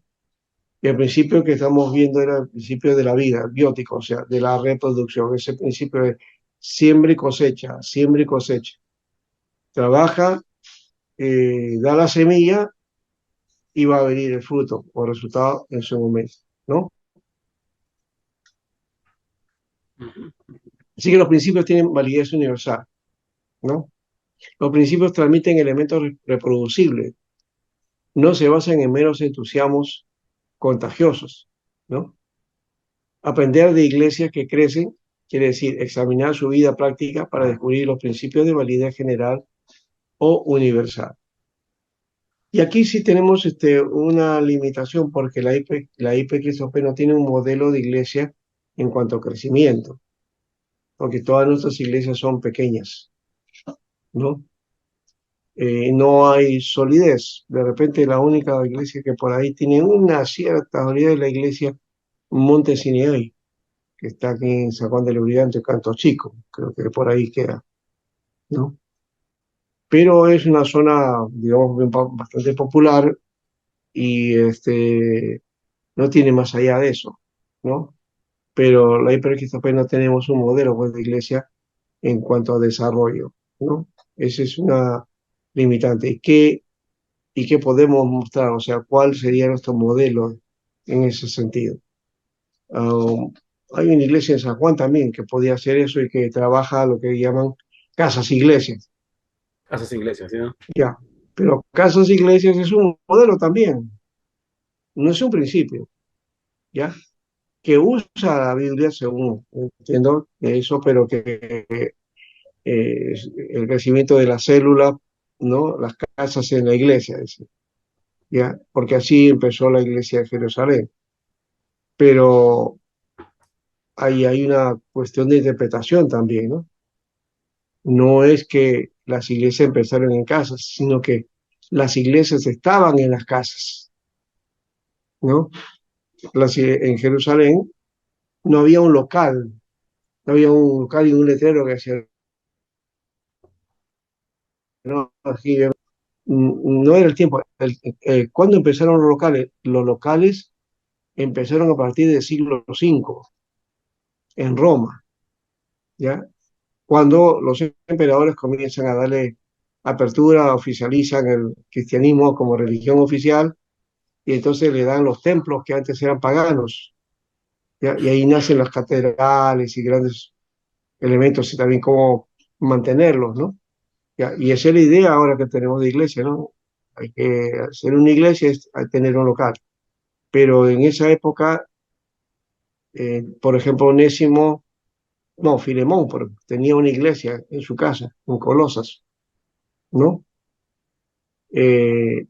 Y el principio que estamos viendo era el principio de la vida, biótico, o sea, de la reproducción. Ese principio de siembra y cosecha, siembra y cosecha. Trabaja, da la semilla y va a venir el fruto o resultado en su momento, ¿no? Así que los principios tienen validez universal, ¿no? Los principios transmiten elementos reproducibles, no se basan en meros entusiasmos contagiosos, ¿no? Aprender de iglesias que crecen quiere decir examinar su vida práctica para descubrir los principios de validez general o universal. Y aquí sí tenemos una limitación porque la IPCRISOP no tiene un modelo de iglesia en cuanto a crecimiento, porque todas nuestras iglesias son pequeñas, ¿no? No hay solidez. De repente la única iglesia que por ahí tiene una cierta solidez es la iglesia Monte Sinai, que está aquí en San Juan del Urigancho, Canto Chico, creo que por ahí queda, ¿no? Pero es una zona, digamos, bastante popular y no tiene más allá de eso, ¿no? Pero la hipercristopía no tenemos un modelo pues, de iglesia en cuanto a desarrollo, ¿no? Esa es una limitante. ¿Y qué podemos mostrar? O sea, ¿cuál sería nuestro modelo en ese sentido? Um, Hay una iglesia en San Juan también que podía hacer eso y que trabaja lo que llaman casas iglesias, Casas iglesias, ¿sí, no? ya. Pero casas iglesias es un modelo también, no es un principio, ¿ya? Que usa la Biblia según entiendo eso, pero que el crecimiento de la célula, ¿no? Las casas en la iglesia, ¿ya? Porque así empezó la iglesia de Jerusalén. Pero ahí hay una cuestión de interpretación también, ¿no? No es que las iglesias empezaron en casas, sino que las iglesias estaban en las casas, ¿no? En Jerusalén no había un local, no había un local y un letrero que decía no, no era el tiempo. ¿Cuándo empezaron los locales? Los locales empezaron a partir del siglo V en Roma, ¿ya? Cuando los emperadores comienzan a darle apertura, oficializan el cristianismo como religión oficial y entonces le dan los templos que antes eran paganos, ¿ya? Y ahí nacen las catedrales y grandes elementos y también cómo mantenerlos, ¿no? ¿Ya? Y esa es la idea ahora que tenemos de iglesia, ¿no? Hay que hacer una iglesia, hay que tener un local. Pero en esa época, por ejemplo, Onésimo, no, Filemón, tenía una iglesia en su casa, en Colosas, ¿no? Eh,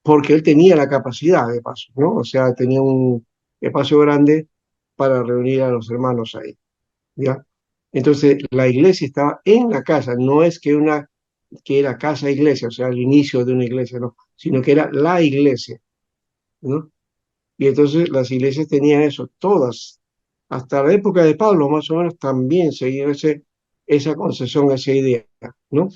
Porque él tenía la capacidad de paso, ¿no? O sea, tenía un espacio grande para reunir a los hermanos ahí, ¿ya? Entonces, la iglesia estaba en la casa, no es que era casa iglesia, o sea, el inicio de una iglesia, no, sino que era la iglesia, ¿no? Y entonces las iglesias tenían eso, todas, hasta la época de Pablo más o menos también seguían esa concesión, esa idea, ¿no?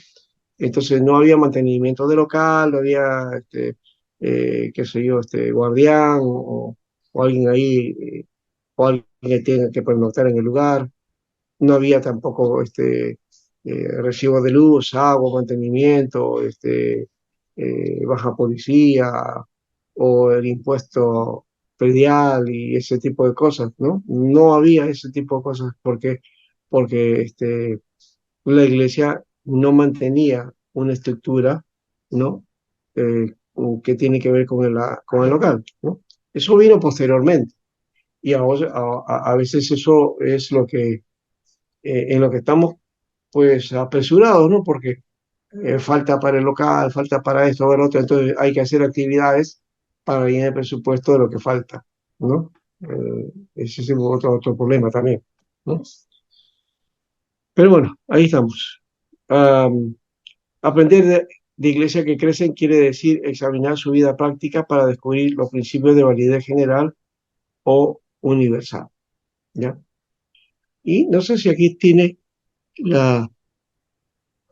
Entonces no había mantenimiento de local, no había, qué sé yo, guardián o alguien ahí, o alguien que tenga que pernoctar en el lugar. No había tampoco recibo de luz, agua, mantenimiento, baja policía o el impuesto predial y ese tipo de cosas, ¿no? No había ese tipo de cosas porque la iglesia no mantenía una estructura, ¿no? Eh, que tiene que ver con el local, ¿no? Eso vino posteriormente y a veces eso es en lo que estamos pues apresurados, ¿no? Porque falta para el local, falta para esto, para lo otro, entonces hay que hacer actividades para llenar el presupuesto de lo que falta, ¿no? Ese es otro problema también, ¿no? Pero bueno, ahí estamos. Am, Aprender de iglesias que crecen quiere decir examinar su vida práctica para descubrir los principios de validez general o universal, ¿ya? Y no sé si aquí tiene la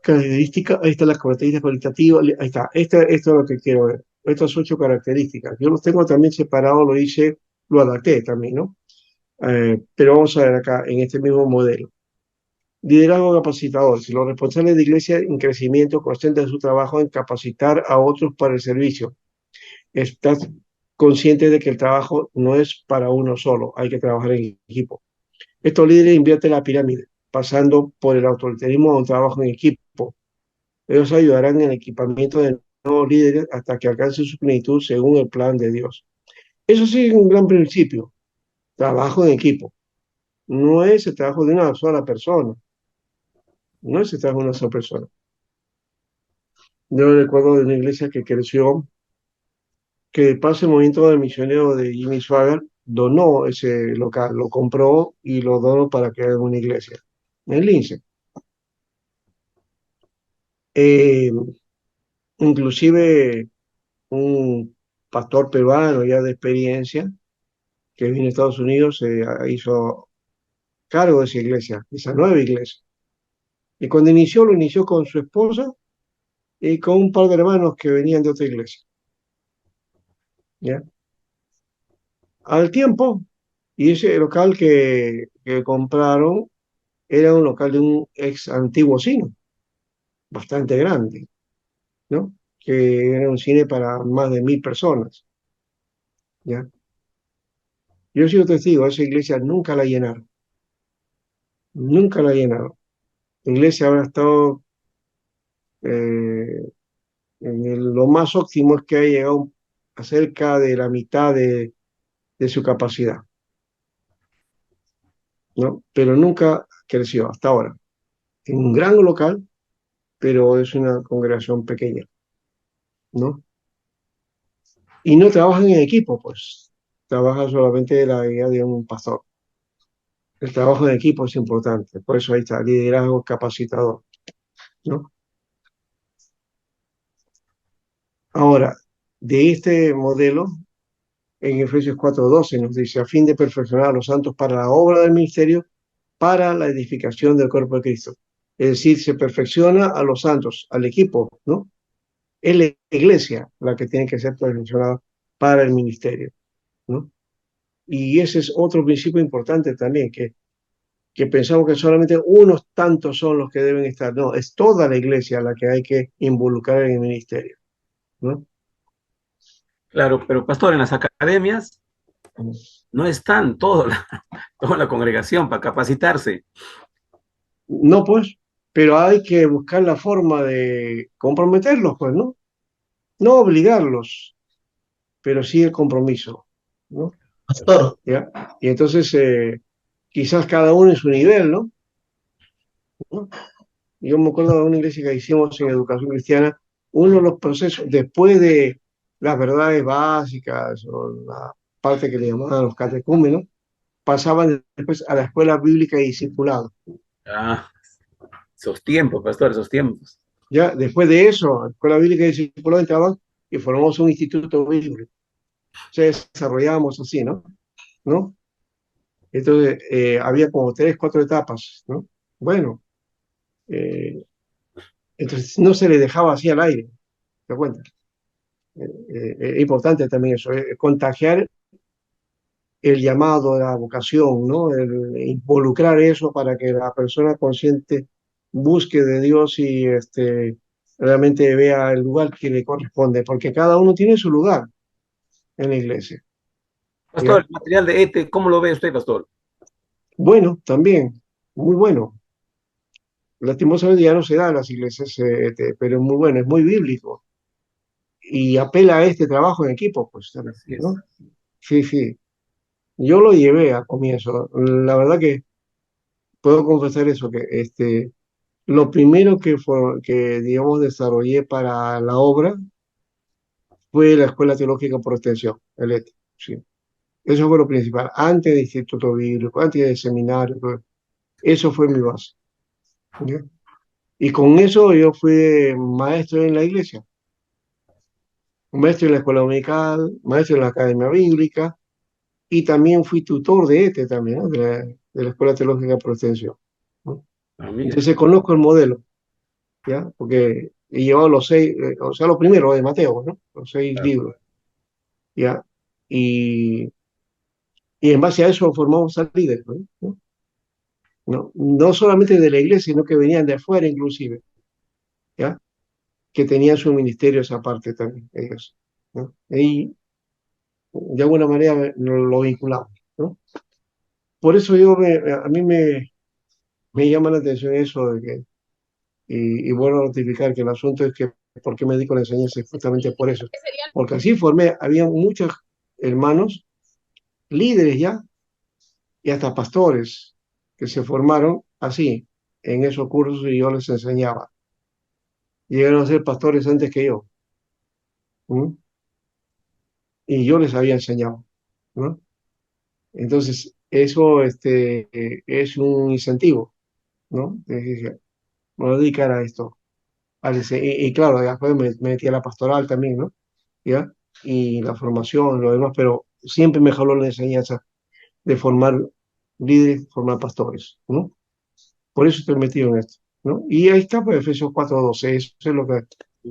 característica, ahí están las características cualitativas, ahí está, esto es lo que quiero ver, estas 8 características. Yo los tengo también separados, lo hice, lo adapté también, ¿no? Pero vamos a ver acá, en este mismo modelo. Liderazgo capacitador. Si los responsables de iglesia en crecimiento concentran su trabajo en capacitar a otros para el servicio, estás consciente de que el trabajo no es para uno solo, hay que trabajar en equipo. Estos líderes invierten la pirámide, pasando por el autoritarismo a un trabajo en equipo. Ellos ayudarán en el equipamiento de nuevos líderes hasta que alcancen su plenitud según el plan de Dios. Eso sí es un gran principio, trabajo en equipo. No es el trabajo de una sola persona, no es el trabajo de una sola persona. Yo recuerdo de una iglesia que creció, que de paso el movimiento del misionero de Jimmy Swaggart donó ese local, lo compró y lo donó para crear una iglesia en Lince. Eh, Inclusive un pastor peruano ya de experiencia que vino a Estados Unidos se hizo cargo de esa iglesia, esa nueva iglesia. Y cuando inició, lo inició con su esposa y con un par de hermanos que venían de otra iglesia. ¿Ya? Al tiempo, y ese local que compraron era un local de un ex antiguo cine, bastante grande, ¿no? Que era un cine para más de 1000 personas, ¿ya? Yo he sido testigo, esa iglesia nunca la llenaron, nunca la llenaron. La iglesia habrá estado, eh, lo más óptimo es que ha llegado a cerca de la mitad de su capacidad, ¿no? Pero nunca creció hasta ahora. En un gran local, pero es una congregación pequeña, ¿no? Y no trabajan en equipo, pues. Trabaja solamente la guía de un pastor. El trabajo en equipo es importante, por eso ahí está, liderazgo capacitador, ¿no? Ahora, de este modelo, en Efesios 4:12 nos dice, a fin de perfeccionar a los santos para la obra del ministerio, para la edificación del cuerpo de Cristo. Es decir, se perfecciona a los santos, al equipo, ¿no? Es la iglesia la que tiene que ser perfeccionada para el ministerio, ¿no? Y ese es otro principio importante también, que pensamos que solamente unos tantos son los que deben estar. No, es toda la iglesia la que hay que involucrar en el ministerio, ¿no? Claro, pero pastor, en las academias no están toda la congregación para capacitarse. No, pues, pero hay que buscar la forma de comprometerlos, pues, ¿no? No obligarlos, pero sí el compromiso, ¿no? Pastor, ¿Ya? Y entonces, quizás cada uno en su nivel, ¿no? ¿No? Yo me acuerdo de una iglesia que hicimos en educación cristiana, uno de los procesos, después de las verdades básicas o la parte que le llamaban los catecúmenos, pasaban después a la escuela bíblica y discipulado. Ah, esos tiempos, pastor, esos tiempos. Ya después de eso, a la escuela bíblica y discipulado entraban y formamos un instituto bíblico. O sea, desarrollábamos así, ¿no? ¿No? Entonces, había como tres, cuatro etapas, ¿no? Bueno, eh, entonces no se le dejaba así al aire, ¿te cuenta? Es importante también eso, contagiar el llamado, la vocación, ¿no? El involucrar eso para que la persona consciente busque de Dios y realmente vea el lugar que le corresponde, porque cada uno tiene su lugar en la iglesia. Pastor, ¿Ya? el material de ETE, ¿cómo lo ve usted, pastor? Bueno, también, muy bueno. Lastimosamente ya no se da en las iglesias, pero es muy bueno, es muy bíblico y apela a este trabajo en equipo, pues también, Así es. ¿no? Sí, sí. Yo lo llevé a comienzo. La verdad que puedo confesar eso, que lo primero que digamos, desarrollé para la obra fue la Escuela Teológica por Extensión, el ETE, sí. Eso fue lo principal, antes del Instituto Bíblico, antes del seminario, eso fue mi base. ¿Ya? Y con eso yo fui maestro en la iglesia, maestro en la escuela dominical, maestro en la academia bíblica, y también fui tutor de ETE también, ¿no? De la Escuela Teológica por Extensión, ¿no? Ah, mire. Entonces conozco el modelo, ¿ya? Porque he llevado los seis, o sea, los primeros de Mateo, ¿no? Los seis Claro. libros, ¿ya? Y, y en base a eso formamos a líderes, ¿no? No solamente de la iglesia, sino que venían de afuera inclusive, ¿ya? Que tenían su ministerio esa parte también, ellos, ¿no? Y de alguna manera lo vinculamos, ¿no? Por eso a mí me llama la atención eso de que, y vuelvo a notificar que el asunto es que, ¿por qué me dedico a la enseñanza? Es justamente por eso. Porque así formé, había muchos hermanos, líderes ya, y hasta pastores, que se formaron así, en esos cursos y yo les enseñaba. Llegaron a ser pastores antes que yo, ¿m? Y yo les había enseñado, ¿no? Entonces, eso es un incentivo, ¿no? Dije, me voy a dedicar a esto. Y claro, después me metí a la pastoral también, ¿no? ¿Ya? Y la formación, lo demás, pero siempre me jaló la enseñanza de formar líderes, formar pastores, ¿no? Por eso estoy metido en esto, ¿no? Y ahí está, pues, Efesios 4:12, eso es lo que,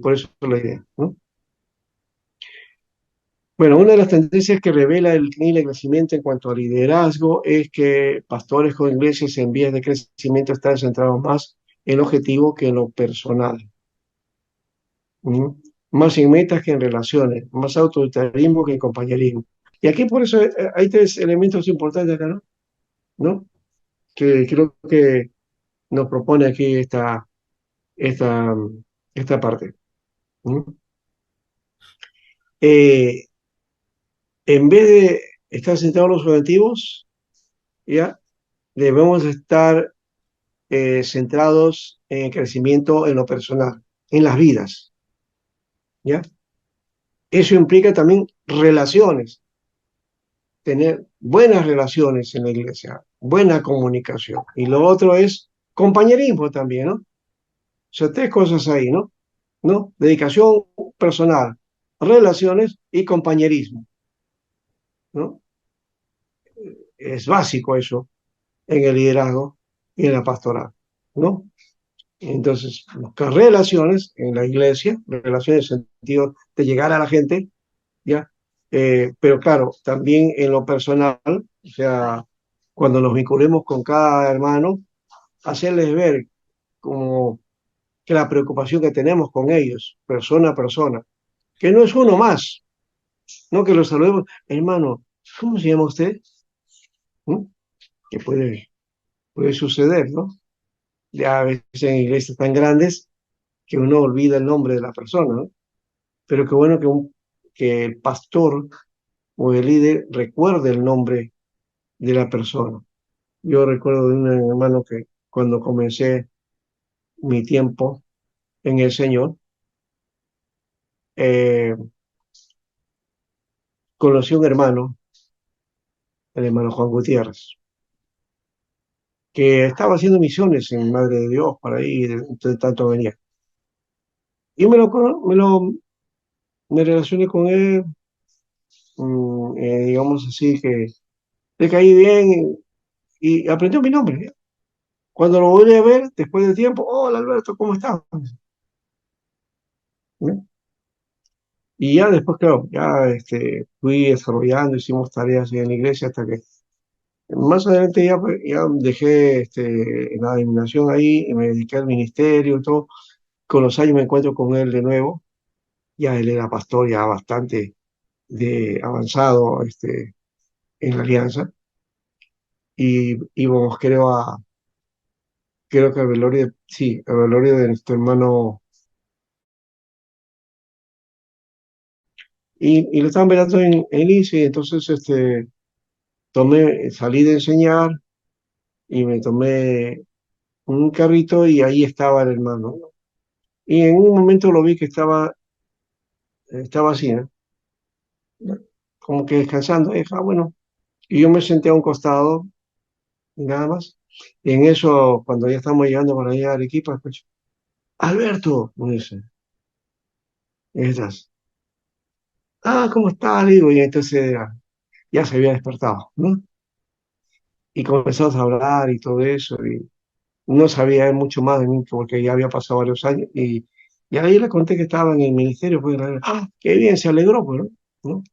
por eso es la idea, ¿no? Bueno, una de las tendencias que revela el nivel de crecimiento en cuanto a liderazgo es que pastores con iglesias en vías de crecimiento están centrados más en lo objetivo que en lo personal. ¿Mm? Más en metas que en relaciones, más autoritarismo que en compañerismo. Y aquí por eso hay tres elementos importantes acá, ¿no? ¿No? Que creo que nos propone aquí esta, esta parte. ¿Mm? Eh, en vez de estar centrados en los objetivos, ¿ya? Debemos estar centrados en el crecimiento en lo personal, en las vidas, ¿ya? Eso implica también relaciones, tener buenas relaciones en la iglesia, buena comunicación. Y lo otro es compañerismo también, ¿no? O sea, tres cosas ahí, ¿no? ¿No? Dedicación personal, relaciones y compañerismo, ¿no? Es básico eso en el liderazgo y en la pastoral, ¿no? Entonces, buscar relaciones en la iglesia, relaciones en el sentido de llegar a la gente, ¿ya? Pero claro, también en lo personal, o sea, cuando nos vinculemos con cada hermano, hacerles ver como que la preocupación que tenemos con ellos, persona a persona, que no es uno más, no que los saludemos, hermano, ¿cómo se llama usted? ¿Mm? Que puede suceder, ¿no? Ya a veces en iglesias tan grandes que uno olvida el nombre de la persona, ¿no? Pero qué bueno que el pastor o el líder recuerde el nombre de la persona. Yo recuerdo de un hermano que cuando comencé mi tiempo en el Señor, eh, conocí a un hermano, el hermano Juan Gutiérrez, que estaba haciendo misiones en Madre de Dios, para ahí, de tanto venía. Y me relacioné con él, digamos así, que le caí bien y aprendió mi nombre. ¿Eh? Cuando lo volví a ver, después de tiempo, hola Alberto, ¿cómo estás? ¿Eh? Y ya después, claro, ya fui desarrollando, hicimos tareas en la iglesia hasta que más adelante ya, pues, ya dejé la denominación ahí y me dediqué al ministerio y todo. Con los años me encuentro con él de nuevo. Ya él era pastor ya bastante avanzado en la alianza. Y íbamos, creo que al velorio, sí, al velorio de nuestro hermano. Y lo estaban velando en ICE, entonces salí de enseñar y me tomé un carrito y ahí estaba el hermano, ¿no? Y en un momento lo vi que estaba así, ¿no? Como que descansando. Y dije, ah, bueno, y yo me senté a un costado y nada más. Y en eso, cuando ya estamos llegando por allá al equipo, escucho, Alberto, me dice, estás. Ah, ¿cómo estás? Le digo, y entonces ya se había despertado, ¿no? Y comenzamos a hablar y todo eso, y no sabía él mucho más de mí porque ya había pasado varios años, y ahí le conté que estaba en el ministerio, pues, qué bien, se alegró, pues, ¿no? ¿No?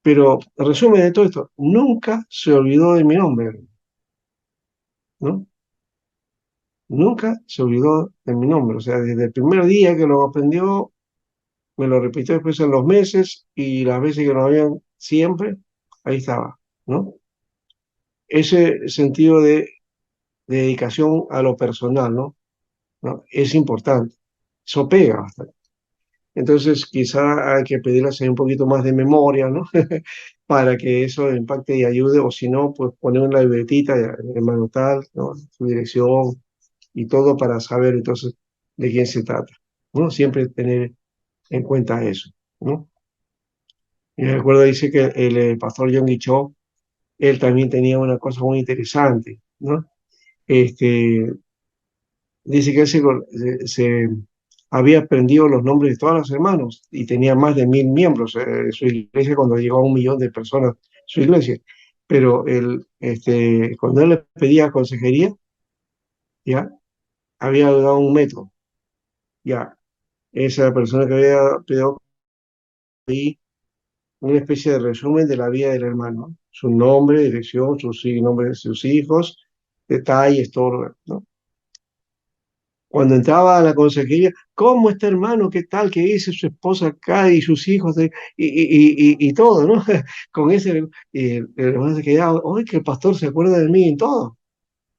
Pero, el resumen de todo esto, nunca se olvidó de mi nombre, ¿no? Nunca se olvidó de mi nombre, o sea, desde el primer día que lo aprendió, me lo repitió después en los meses y las veces que lo habían siempre, ahí estaba, ¿no? Ese sentido de dedicación a lo personal, ¿no? ¿No? Es importante, eso pega bastante. Entonces, quizá hay que pedirles ahí un poquito más de memoria, ¿no? Para que eso impacte y ayude, o si no, pues poner una libretita, hermano tal, ¿no? Su dirección y todo para saber entonces de quién se trata, ¿no? Siempre tener en cuenta eso, ¿no? Y me acuerdo, dice que el pastor John Guichó, él también tenía una cosa muy interesante, ¿no? Este, dice que él se había aprendido los nombres de todos los hermanos y tenía más de 1000 miembros su iglesia cuando llegó a 1 millón de personas su iglesia. Pero cuando él le pedía consejería, ya había dado un método, ya esa persona que había pedido ahí una especie de resumen de la vida del hermano, su nombre, dirección, nombre de sus hijos, detalles, todo, ¿no? Cuando entraba a la consejería, ¿cómo está hermano? ¿Qué tal? ¿Qué dice su esposa acá y sus hijos? Y todo, ¿no? Con ese, el hermano se quedaba, hoy que el pastor se acuerda de mí en todo.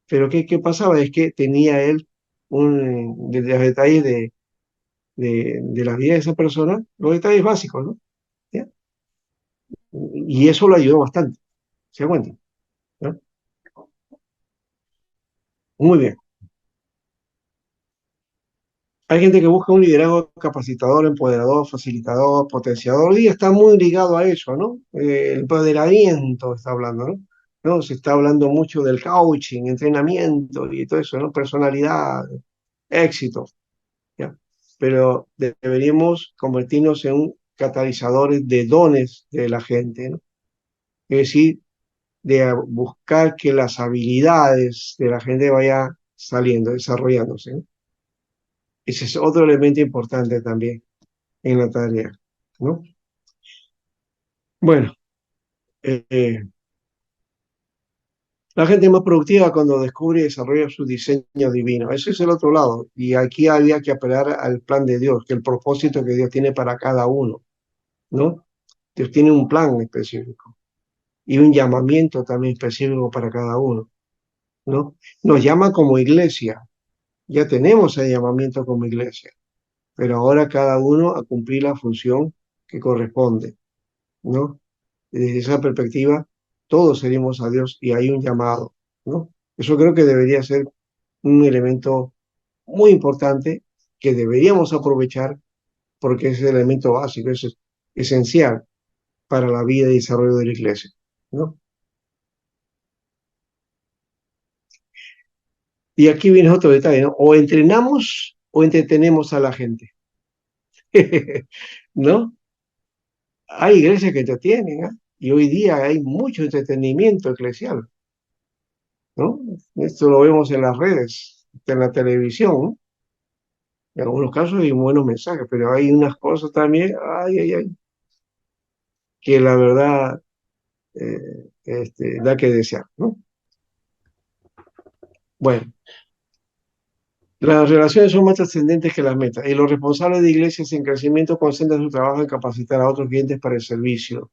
Pero ¿qué pasaba? Es que tenía él los detalles de la vida de esa persona, los detalles básicos, ¿no? ¿Ya? Y eso lo ayudó bastante, ¿se da cuenta? ¿No? Muy bien. Hay gente que busca un liderazgo capacitador, empoderador, facilitador, potenciador, y está muy ligado a eso, ¿no? El empoderamiento está hablando, ¿no? ¿No? Se está hablando mucho del coaching, entrenamiento y todo eso, ¿no? Personalidad, éxito, ¿ya? Pero deberíamos convertirnos en catalizadores de dones de la gente, ¿no? Es decir, de buscar que las habilidades de la gente vaya saliendo, desarrollándose, ¿no? Ese es otro elemento importante también en la tarea, ¿no? Bueno, eh, la gente es más productiva cuando descubre y desarrolla su diseño divino. Ese es el otro lado. Y aquí había que apelar al plan de Dios, que el propósito que Dios tiene para cada uno, ¿no? Dios tiene un plan específico y un llamamiento también específico para cada uno, ¿no? Nos llama como iglesia. Ya tenemos el llamamiento como iglesia, pero ahora cada uno a cumplir la función que corresponde, ¿no? Y desde esa perspectiva, todos servimos a Dios y hay un llamado, ¿no? Eso creo que debería ser un elemento muy importante que deberíamos aprovechar porque es el elemento básico, es esencial para la vida y desarrollo de la iglesia, ¿no? Y aquí viene otro detalle, ¿no? O entrenamos o entretenemos a la gente, ¿no? Hay iglesias que entretienen, ¿eh? Y hoy día hay mucho entretenimiento eclesial, ¿no? Esto lo vemos en las redes, en la televisión, ¿no? En algunos casos hay buenos mensajes, pero hay unas cosas también, que la verdad da que desear, ¿no? Bueno, las relaciones son más trascendentes que las metas y los responsables de iglesias en crecimiento concentran su trabajo en capacitar a otros clientes para el servicio.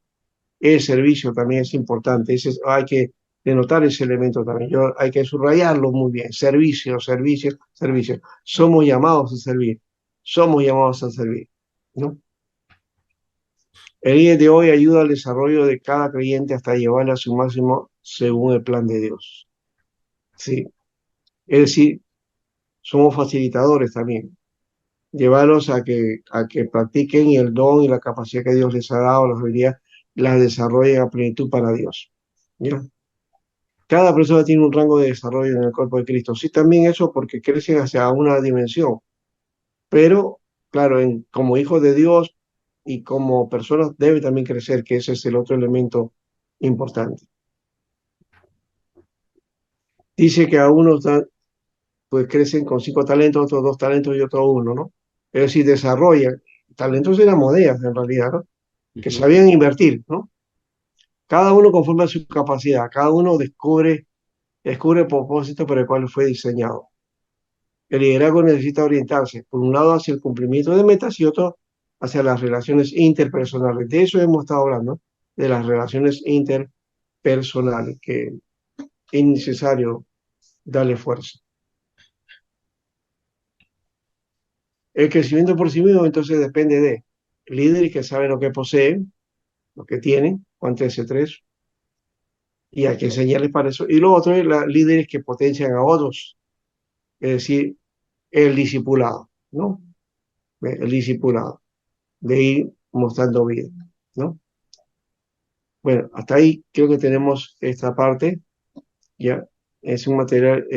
El servicio también es importante, hay que denotar ese elemento también. Hay que subrayarlo muy bien. Servicio, servicio, servicio. Somos llamados a servir. Somos llamados a servir, ¿no? El día de hoy ayuda al desarrollo de cada creyente hasta llevarlo a su máximo según el plan de Dios. Sí. Es decir, somos facilitadores también. Llevarlos a que practiquen y el don y la capacidad que Dios les ha dado, las habilidades, las desarrollen a plenitud para Dios. ¿Ya? Cada persona tiene un rango de desarrollo en el cuerpo de Cristo. Sí, también eso porque crecen hacia una dimensión, pero claro, como hijos de Dios y como personas debe también crecer, que ese es el otro elemento importante. Dice que a unos pues crecen con 5 talentos, otros 2 talentos y otro uno, ¿no? Es decir, desarrollan. Talentos eran monedas en realidad, ¿no? Que sabían invertir, ¿no? Cada uno conforme a su capacidad, cada uno descubre el propósito para el cual fue diseñado. El liderazgo necesita orientarse, por un lado, hacia el cumplimiento de metas y otro hacia las relaciones interpersonales. De eso hemos estado hablando, de las relaciones interpersonales, que es necesario darle fuerza. El crecimiento por sí mismo, entonces, depende de líderes que saben lo que poseen, lo que tienen, Juan 13:3, y hay que enseñarles para eso. Y lo otro es líderes que potencian a otros, es decir, el discipulado, ¿no? El discipulado, de ir mostrando vida, ¿no? Bueno, hasta ahí creo que tenemos esta parte, ya. Es un material,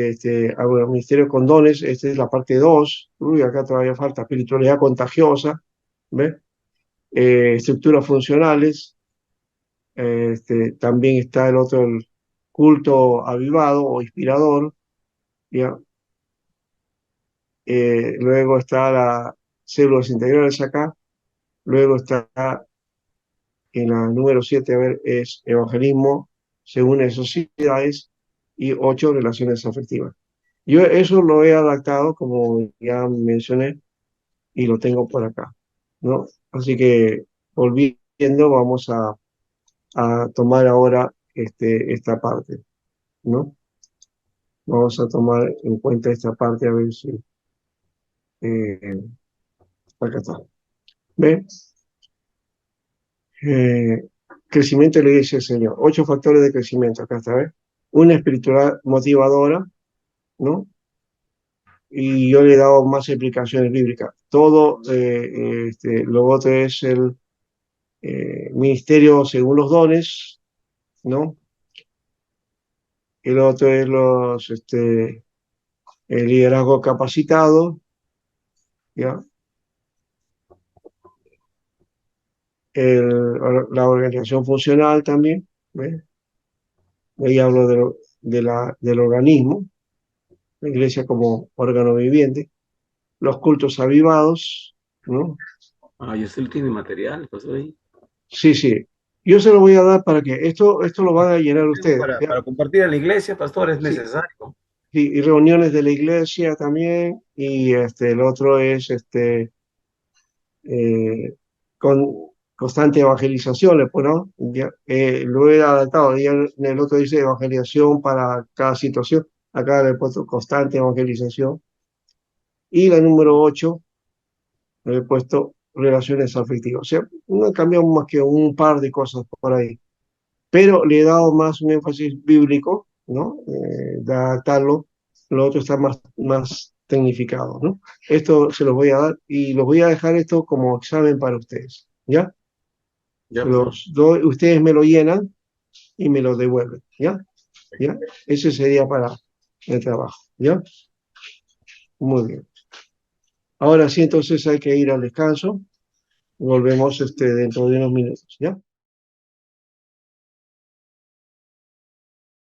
ministerio con dones, esta es la parte 2. Uy, acá todavía falta espiritualidad contagiosa, ¿ves? Estructuras funcionales, también está el otro, el culto avivado o inspirador, ¿ya? Luego está las células integrales acá, luego está en la número 7, a ver, es evangelismo según las sociedades y 8, relaciones afectivas. Yo eso lo he adaptado, como ya mencioné, y lo tengo por acá, ¿no? Así que, volviendo, vamos a tomar ahora esta parte, ¿no? Vamos a tomar en cuenta esta parte a ver si... eh, acá está. ¿Ve? Eh, Crecimiento de la iglesia del Señor. 8 factores de crecimiento. Acá está, ¿ves? Una espiritualidad motivadora, ¿no? Y yo le he dado más explicaciones bíblicas. Todo, lo otro es el ministerio según los dones, ¿no? El otro es el liderazgo capacitado, ¿ya? La organización funcional también, ¿ves? Ahí hablo del organismo, la iglesia como órgano viviente, los cultos avivados, ¿no? Ah, y usted lo tiene material, pues ahí. Sí, sí. Yo se lo voy a dar para que esto lo van a llenar Tengo ustedes, ¿ya? para compartir a la iglesia, pastor, es Sí, necesario. sí, y reuniones de la iglesia también, y el otro es eh, con constante evangelización, pues, ¿no? Ya, lo he adaptado, ya en el otro dice evangelización para cada situación, acá le he puesto constante evangelización, y la número 8 le he puesto relaciones afectivas, o sea, no he cambiado más que un par de cosas por ahí, pero le he dado más un énfasis bíblico, ¿no? De adaptarlo, lo otro está más tecnificado, ¿no? Esto se los voy a dar y los voy a dejar esto como examen para ustedes, ¿ya? Ya, Se pastor. los doy, ustedes me lo llenan y me lo devuelven, ¿ya? ¿Ya? Ese sería para el trabajo, ¿ya? Muy bien. Ahora sí, entonces hay que ir al descanso. Volvemos dentro de unos minutos, ¿ya?